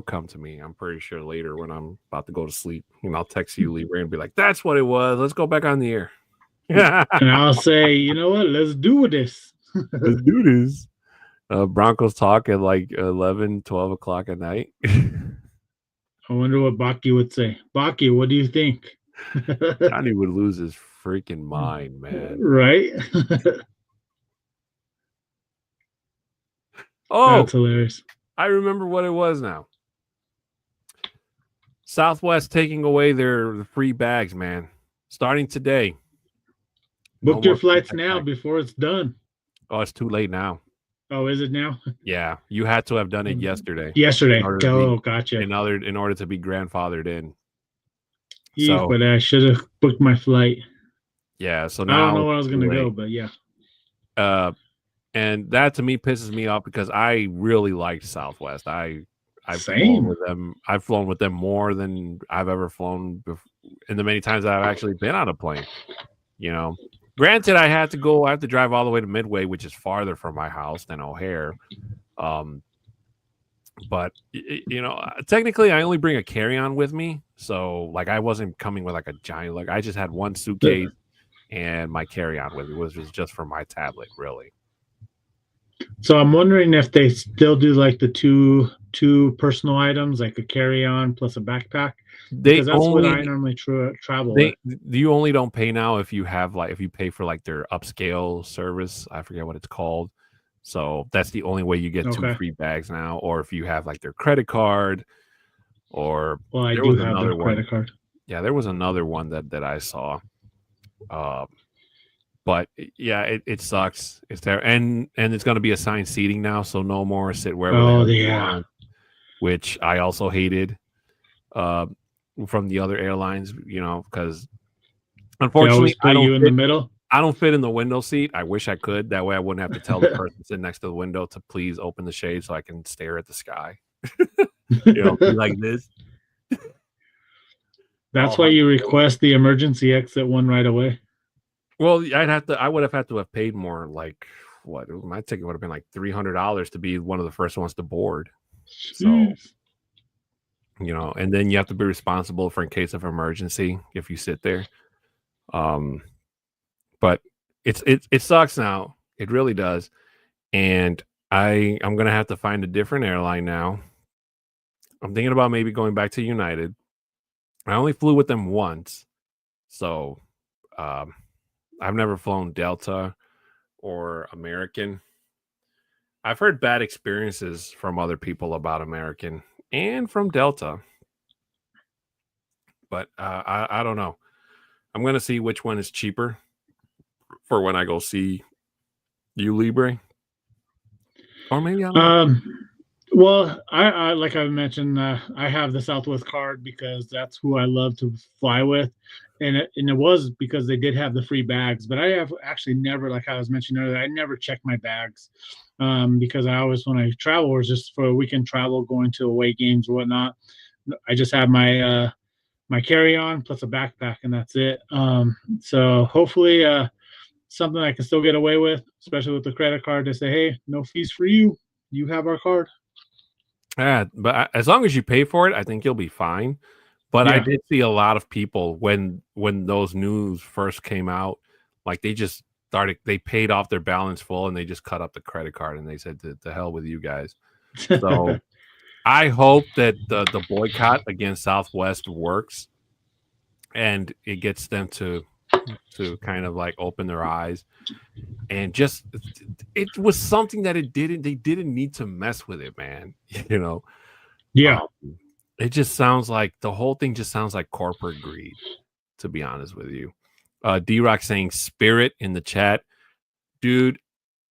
come to me. I'm pretty sure later when I'm about to go to sleep. And I'll text you, Libra, and be like, "That's what it was. Let's go back on the air." And I'll say, you know what? Let's do this. Let's do this. Broncos talk at like 11, 12 o'clock at night. I wonder what Baki would say. Baki, what do you think? Johnny would lose his freaking mind, man. Right? Oh, that's hilarious. I remember what it was now. Southwest taking away their free bags, man. Starting today. Book your flights now before it's done. Oh, it's too late now. Oh, is it now? Yeah, you had to have done it yesterday. Yesterday. Oh, gotcha. In order to be grandfathered in. So, but I should have booked my flight. Yeah, so now I don't know where I was going to go, but yeah. And that to me pisses me off because I really liked Southwest. I've Same. flown with them. I've flown with them more than I've ever flown in the many times that I've actually been on a plane. You know, granted, I have to drive all the way to Midway, which is farther from my house than O'Hare. But you know, technically, I only bring a carry-on with me, so like I wasn't coming with like a giant. Like I just had one suitcase and my carry-on with me, which was just for my tablet, really. So I'm wondering if they still do like the two personal items, like a carry-on plus a backpack. Because that's what I normally travel with. You only don't pay now if you have if you pay for like their upscale service. I forget what it's called. So that's the only way you get 2 free bags now, or if you have like their credit card, or I do have their credit card. Yeah, there was another one that I saw. But yeah, it sucks. It's there, and it's going to be assigned seating now, so no more sit wherever. Yeah. Which I also hated from the other airlines, you know, because unfortunately I don't fit in the window seat. I wish I could. That way, I wouldn't have to tell the person sitting next to the window to please open the shade so I can stare at the sky. You know, like this. That's why you request the emergency exit one right away. Well, I would have had to have paid more. Like what? My ticket would have been like $300 to be one of the first ones to board. So, you know, and then you have to be responsible for in case of emergency if you sit there. But it sucks now. It really does. And I'm gonna have to find a different airline now. I'm thinking about maybe going back to United. I only flew with them once, so I've never flown Delta or American. I've heard bad experiences from other people about American and from Delta, but I don't know. I'm gonna see which one is cheaper for when I go see you, Libre, or maybe I don't know. Well, I like I mentioned, I have the Southwest card because that's who I love to fly with, and it was because they did have the free bags. But I have actually never, like I was mentioning earlier, I never check my bags because I always, when I travel, or just for a weekend travel, going to away games or whatnot, I just have my my carry-on plus a backpack, and that's it. So hopefully, something I can still get away with, especially with the credit card. To say, hey, no fees for you. You have our card. Yeah, but as long as you pay for it, I think you'll be fine. But I did see a lot of people when those news first came out, like they just they paid off their balance full and they just cut up the credit card and they said to hell with you guys. So I hope that the boycott against Southwest works and it gets them to kind of like open their eyes, and just it was something that they didn't need to mess with it, man. You know, it just sounds like the whole thing just sounds like corporate greed. to be honest with you. D-Rock saying Spirit in the chat. Dude,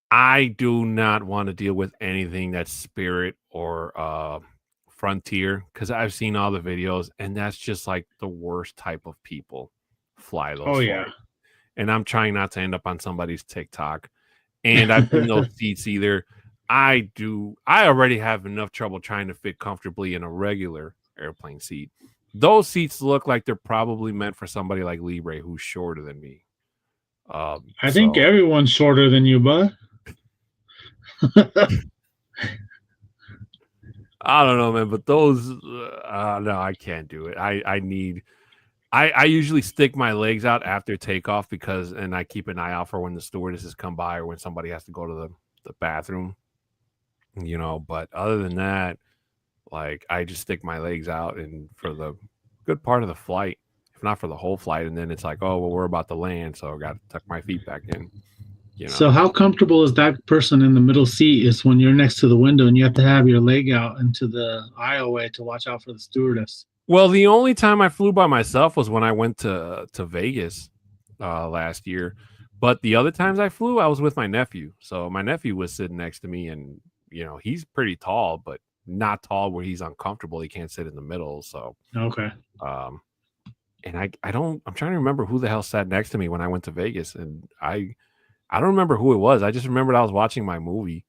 I do not want to deal with anything that's Spirit or Frontier, because I've seen all the videos, and that's just like the worst type of people fly those flights. And I'm trying not to end up on somebody's TikTok. And I've seen those seats either. I already have enough trouble trying to fit comfortably in a regular airplane seat. Those seats look like they're probably meant for somebody like Libre, who's shorter than me. I think everyone's shorter than you, bud. I don't know, man, but those, no, I can't do it. I usually stick my legs out after takeoff and I keep an eye out for when the stewardesses come by or when somebody has to go to the bathroom, but other than that, like, I just stick my legs out and for the good part of the flight, if not for the whole flight. And then it's like, oh, well, we're about to land, so I got to tuck my feet back in. So how comfortable is that person in the middle seat is when you're next to the window and you have to have your leg out into the aisleway to watch out for the stewardess? Well, the only time I flew by myself was when I went to Vegas last year. But the other times I flew, I was with my nephew. So my nephew was sitting next to me, and he's pretty tall, but not tall where he's uncomfortable. He can't sit in the middle. So okay. And I'm trying to remember who the hell sat next to me when I went to Vegas, and I don't remember who it was. I just remembered I was watching my movie,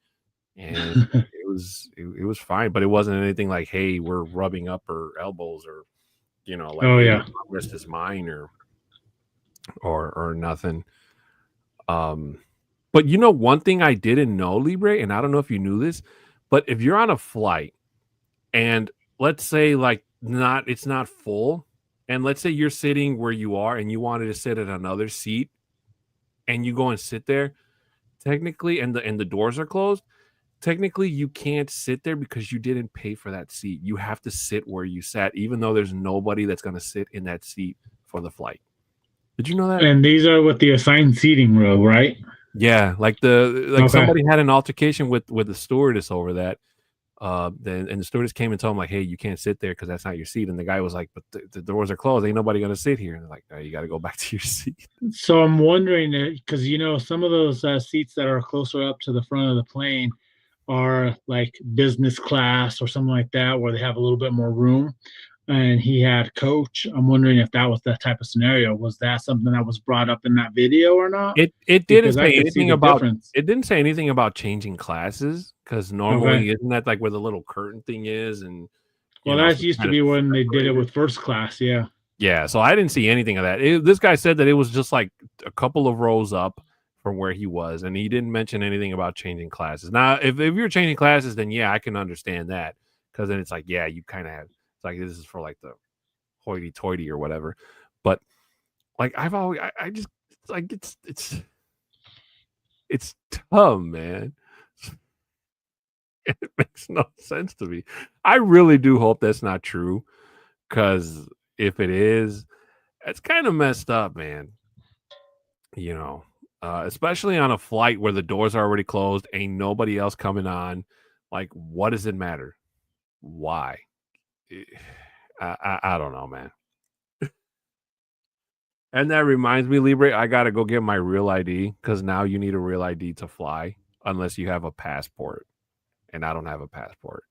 and it was fine, but it wasn't anything like, hey, we're rubbing up her elbows, or like, oh yeah, my wrist is mine, or nothing. But one thing I didn't know, Libre, and I don't know if you knew this, but if you're on a flight and let's say like it's not full, and let's say you're sitting where you are and you wanted to sit at another seat, and you go and sit there, technically, and the doors are closed, technically you can't sit there because you didn't pay for that seat. You have to sit where you sat, even though there's nobody that's going to sit in that seat for the flight. Did you know that? And these are with the assigned seating row, right? Yeah, like okay. Somebody had an altercation with the stewardess over that. And the stewardess came and told him, like, hey, you can't sit there because that's not your seat. And the guy was like, but the doors are closed. Ain't nobody going to sit here. And they're like, oh, you got to go back to your seat. So I'm wondering, because, some of those seats that are closer up to the front of the plane are like business class or something like that, where they have a little bit more room. And he had coach. I'm wondering if that was that type of scenario. Was that something that was brought up in that video or not? It didn't say anything about difference. It didn't say anything about changing classes, because normally isn't that like where the little curtain thing is? And that used to be when they did it with first class. Yeah. So I didn't see anything of that. This guy said that it was just like a couple of rows up from where he was, and he didn't mention anything about changing classes. Now, if you're changing classes, then yeah, I can understand that, because then it's like, yeah, you kind of have. It's like, this is for like the hoity-toity or whatever. But like, I just like, it's dumb, man. It makes no sense to me. I really do hope that's not true, because if it is, it's kind of messed up, man. Especially on a flight where the doors are already closed, ain't nobody else coming on. Like, what does it matter? Why? I don't know, man. And that reminds me, Libre, I gotta go get my real ID, because now you need a real ID to fly unless you have a passport, and I don't have a passport.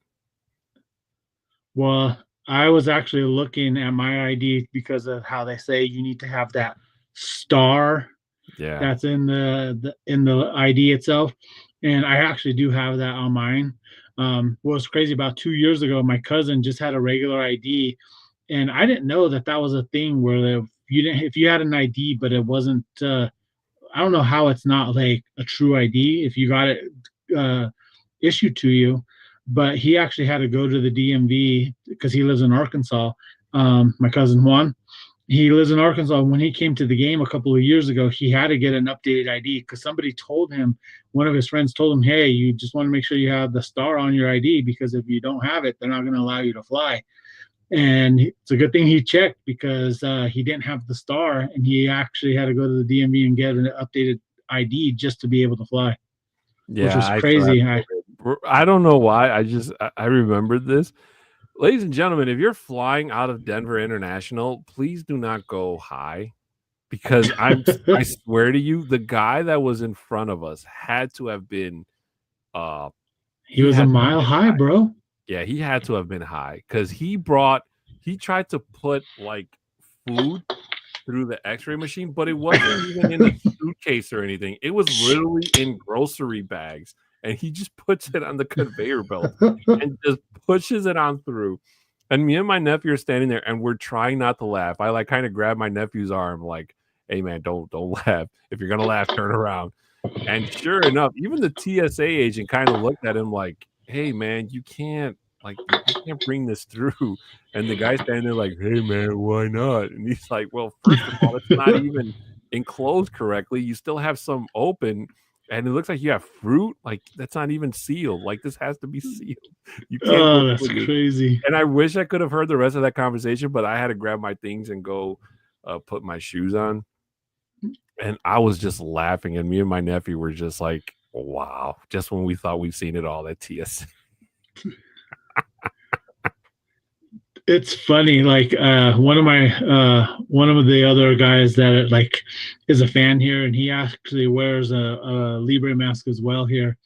Well, I was actually looking at my ID because of how they say you need to have that star that's in the ID itself, and I actually do have that on mine. What was crazy, about 2 years ago, my cousin just had a regular ID, and I didn't know that was a thing where if you had an ID but it wasn't, I don't know how it's not like a true ID if you got it issued to you, but he actually had to go to the DMV because he lives in Arkansas. My cousin Juan, he lives in Arkansas. When he came to the game a couple of years ago, he had to get an updated ID because somebody told him, one of his friends told him, hey, you just want to make sure you have the star on your ID, because if you don't have it, they're not going to allow you to fly. And it's a good thing he checked, because he didn't have the star, and he actually had to go to the DMV and get an updated ID just to be able to fly. Yeah, which was crazy. I don't know why. I remembered this. Ladies and gentlemen, if you're flying out of Denver International, please do not go high, because I swear to you, the guy that was in front of us had to have been He was a had to have mile been high, bro. Yeah, he had to have been high, because he tried to put like food through the x-ray machine, but it wasn't even in a suitcase or anything. It was literally in grocery bags, and he just puts it on the conveyor belt and just pushes it on through. And me and my nephew are standing there, and we're trying not to laugh. I like kind of grab my nephew's arm, like, "Hey man, don't laugh. If you're gonna laugh, turn around." And sure enough, even the TSA agent kind of looked at him like, "Hey man, you can't bring this through." And the guy standing there like, "Hey man, why not?" And he's like, "Well, first of all, it's not even enclosed correctly. You still have some open, and it looks like you have fruit. Like, that's not even sealed. Like, this has to be sealed. You can't go Oh, that's put your—" crazy. And I wish I could have heard the rest of that conversation, but I had to grab my things and go put my shoes on. And I was just laughing, and me and my nephew were just like, "Wow!" Just when we thought we've seen it all at TS. It's funny, like one of the other guys that like is a fan here, and he actually wears a Libre mask as well here.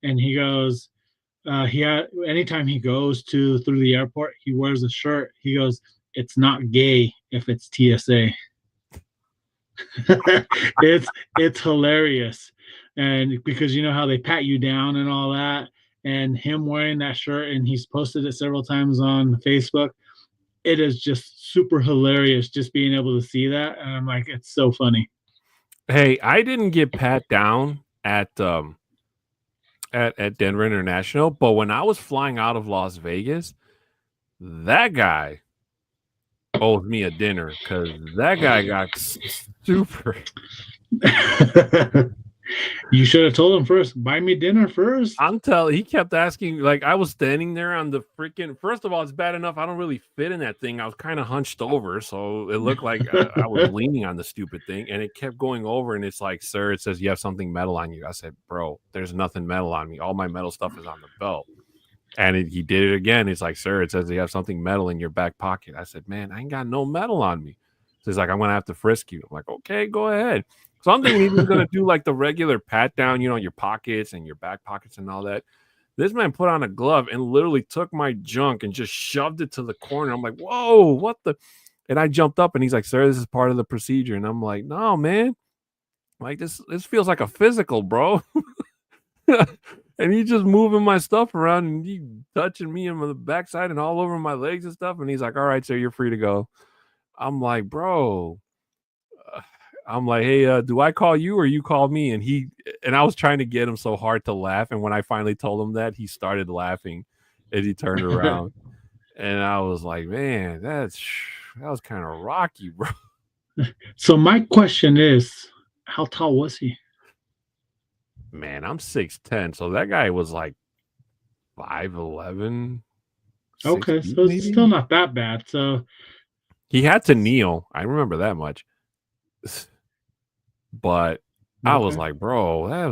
And he goes, anytime he goes through the airport, he wears a shirt. He goes, "It's not gay if it's TSA." it's hilarious, and because you know how they pat you down and all that, and him wearing that shirt, and he's posted it several times on Facebook. It is just super hilarious just being able to see that, and I'm like, it's so funny. Hey, I didn't get pat down at Denver International, but when I was flying out of Las Vegas, that guy owed me a dinner, because that guy got super. You should have told him first, buy me dinner first. He kept asking, like, I was standing there on the freaking, first of all, it's bad enough I don't really fit in that thing. I was kind of hunched over, so it looked like I was leaning on the stupid thing, and it kept going over, and it's like, "Sir, it says you have something metal on you." I said, "Bro, there's nothing metal on me. All my metal stuff is on the belt." And he did it again. He's like, "Sir, it says you have something metal in your back pocket." I said, "Man, I ain't got no metal on me." So he's like, "I'm going to have to frisk you." I'm like, "Okay, go ahead." So I'm thinking he was going to do like the regular pat down, your pockets and your back pockets and all that. This man put on a glove and literally took my junk and just shoved it to the corner. I'm like, "Whoa, what the?" And I jumped up, and he's like, "Sir, this is part of the procedure." And I'm like, "No, man. Like, this feels like a physical, bro." And he just moving my stuff around, and he touching me on the backside and all over my legs and stuff. And he's like, "All right, sir, you're free to go." I'm like, "Bro." I'm like, "Hey, do I call you or you call me?" And I was trying to get him so hard to laugh. And when I finally told him that, he started laughing, and he turned around. And I was like, "Man, that was kind of rocky, bro." So my question is, how tall was he? Man, I'm 6'10", so that guy was like 5'11". Okay, so it's still not that bad. So he had to kneel. I remember that much. But I was like, "Bro, that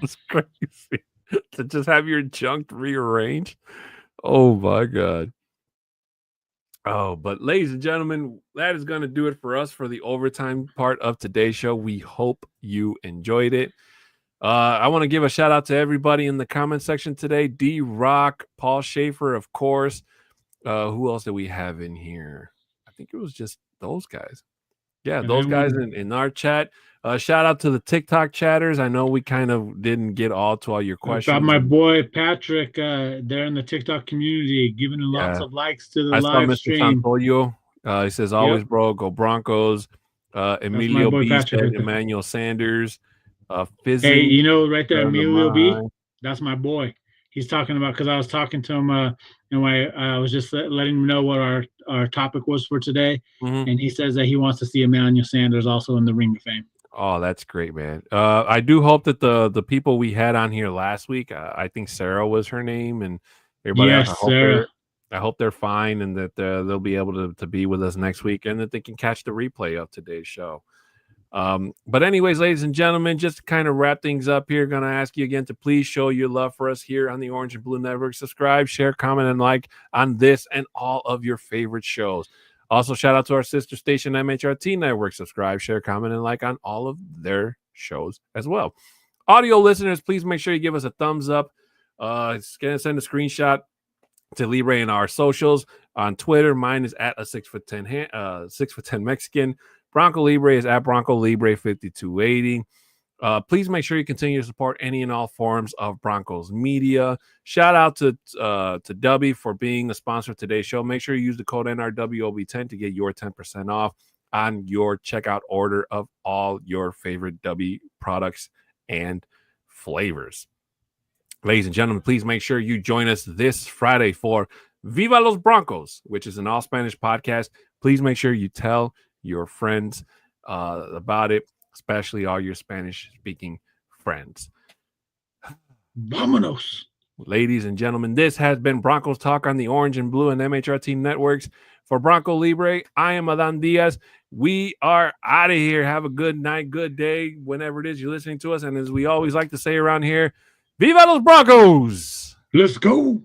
was crazy." To just have your junk rearranged. Oh my God. Oh, but ladies and gentlemen, that is going to do it for us for the overtime part of today's show. We hope you enjoyed it. I want to give a shout out to everybody in the comment section today. D-Rock, Paul Schaefer, of course. Who else did we have in here? I think it was just those guys. Yeah, those guys in our chat. Shout out to the TikTok chatters. I know we kind of didn't get all your questions. Got my boy Patrick there in the TikTok community, giving lots of likes to the live stream. He says, "Always, bro, go Broncos." Emilio B said, Emmanuel Sanders. Fizzy. Hey, you know, right there, Emilio B. That's my boy. He's talking about, because I was talking to him, and I was just letting him know what our topic was for today, and he says that he wants to see Emmanuel Sanders also in the Ring of Fame. Oh, that's great, man. I do hope that the people we had on here last week, I think Sarah was her name, and everybody else, I hope they're fine, and that they'll be able to be with us next week, and that they can catch the replay of today's show. But anyways, ladies and gentlemen, just to kind of wrap things up here, going to ask you again to please show your love for us here on the Orange and Blue Network. Subscribe, share, comment, and like on this and all of your favorite shows. Also, shout out to our sister station, MHRT Network. Subscribe, share, comment, and like on all of their shows as well. Audio listeners, please make sure you give us a thumbs up. Send a screenshot to Libre and our socials on Twitter. Mine is at a 6'10" Mexican. Bronco Libre is at Bronco Libre 5280. Please make sure you continue to support any and all forms of Broncos media. Shout out to Dubby for being a sponsor of today's show. Make sure you use the code NRWOB10 to get your 10% off on your checkout order of all your favorite Dubby products and flavors. Ladies and gentlemen, please make sure you join us this Friday for Viva los Broncos, which is an all Spanish podcast. Please make sure you tell your friends about it, especially all your Spanish-speaking friends. Vámonos. Ladies and gentlemen, this has been Broncos Talk on the Orange and Blue and MHRT networks. For Bronco Libre, I am Adan Diaz. We are out of here. Have a good night, good day, whenever it is you're listening to us. And as we always like to say around here, Viva los Broncos! Let's go.